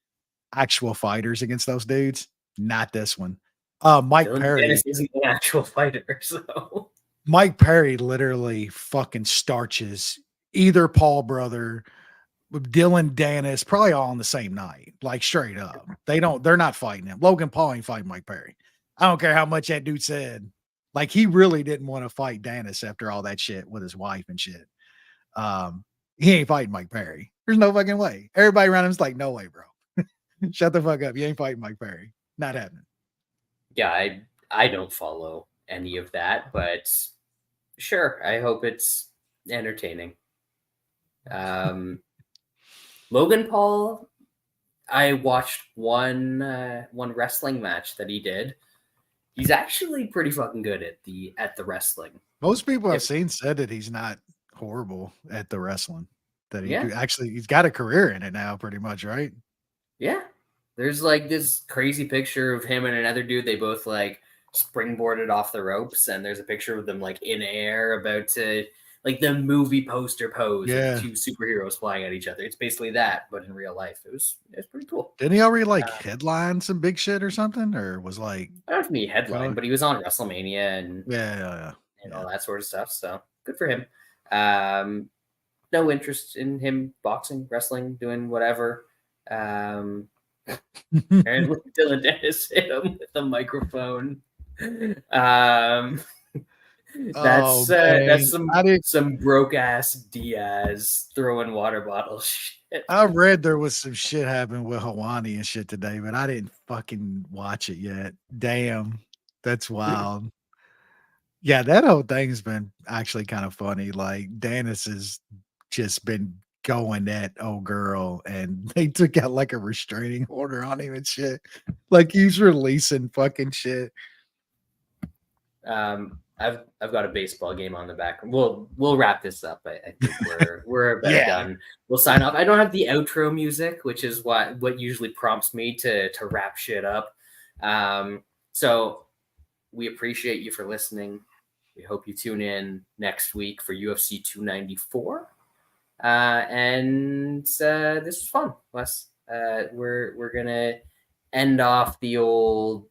actual fighters against those dudes, not this one. Mike Dylan Perry Dennis isn't an actual fighter, so Mike Perry literally fucking starches either Paul brother, Dylan Dennis, probably all on the same night, like straight up. They're not fighting him. Logan Paul ain't fighting Mike Perry. I don't care how much that dude said. Like he really didn't want to fight Dennis after all that shit with his wife and shit. He ain't fighting Mike Perry. There's no fucking way. Everybody around him's like, no way, bro. Shut the fuck up. You ain't fighting Mike Perry. Not happening. Yeah, I don't follow any of that, but sure. I hope it's entertaining. Logan Paul, I watched one wrestling match that he did. He's actually pretty fucking good at the wrestling. Most people I've seen said that he's not horrible at the wrestling. That he's got a career in it now, pretty much, right? Yeah. There's like this crazy picture of him and another dude. They both like springboarded off the ropes, and there's a picture of them like in air about to like the movie poster pose of two superheroes flying at each other. It's basically that, but in real life. It was pretty cool. Didn't he already like headline some big shit or something? Or was like I don't know if he headline, but he was on WrestleMania and all that sort of stuff. So good for him. No interest in him boxing, wrestling, doing whatever. Apparently, Dylan Dennis hit him with a microphone. That's Oh man, I did. some broke ass Diaz throwing water bottle shit. I read there was some shit happening with Hawani and shit today, but I didn't fucking watch it yet. Damn, that's wild. Yeah, that whole thing's been actually kind of funny. Like Dennis has just been going at old girl, and they took out like a restraining order on him and shit. Like he's releasing fucking shit. I've got a baseball game on the back. We'll wrap this up. I think we're about done. We'll sign off. I don't have the outro music, which is what usually prompts me to wrap shit up. So we appreciate you for listening. We hope you tune in next week for UFC 294. And this was fun, Wes. We're gonna end off the old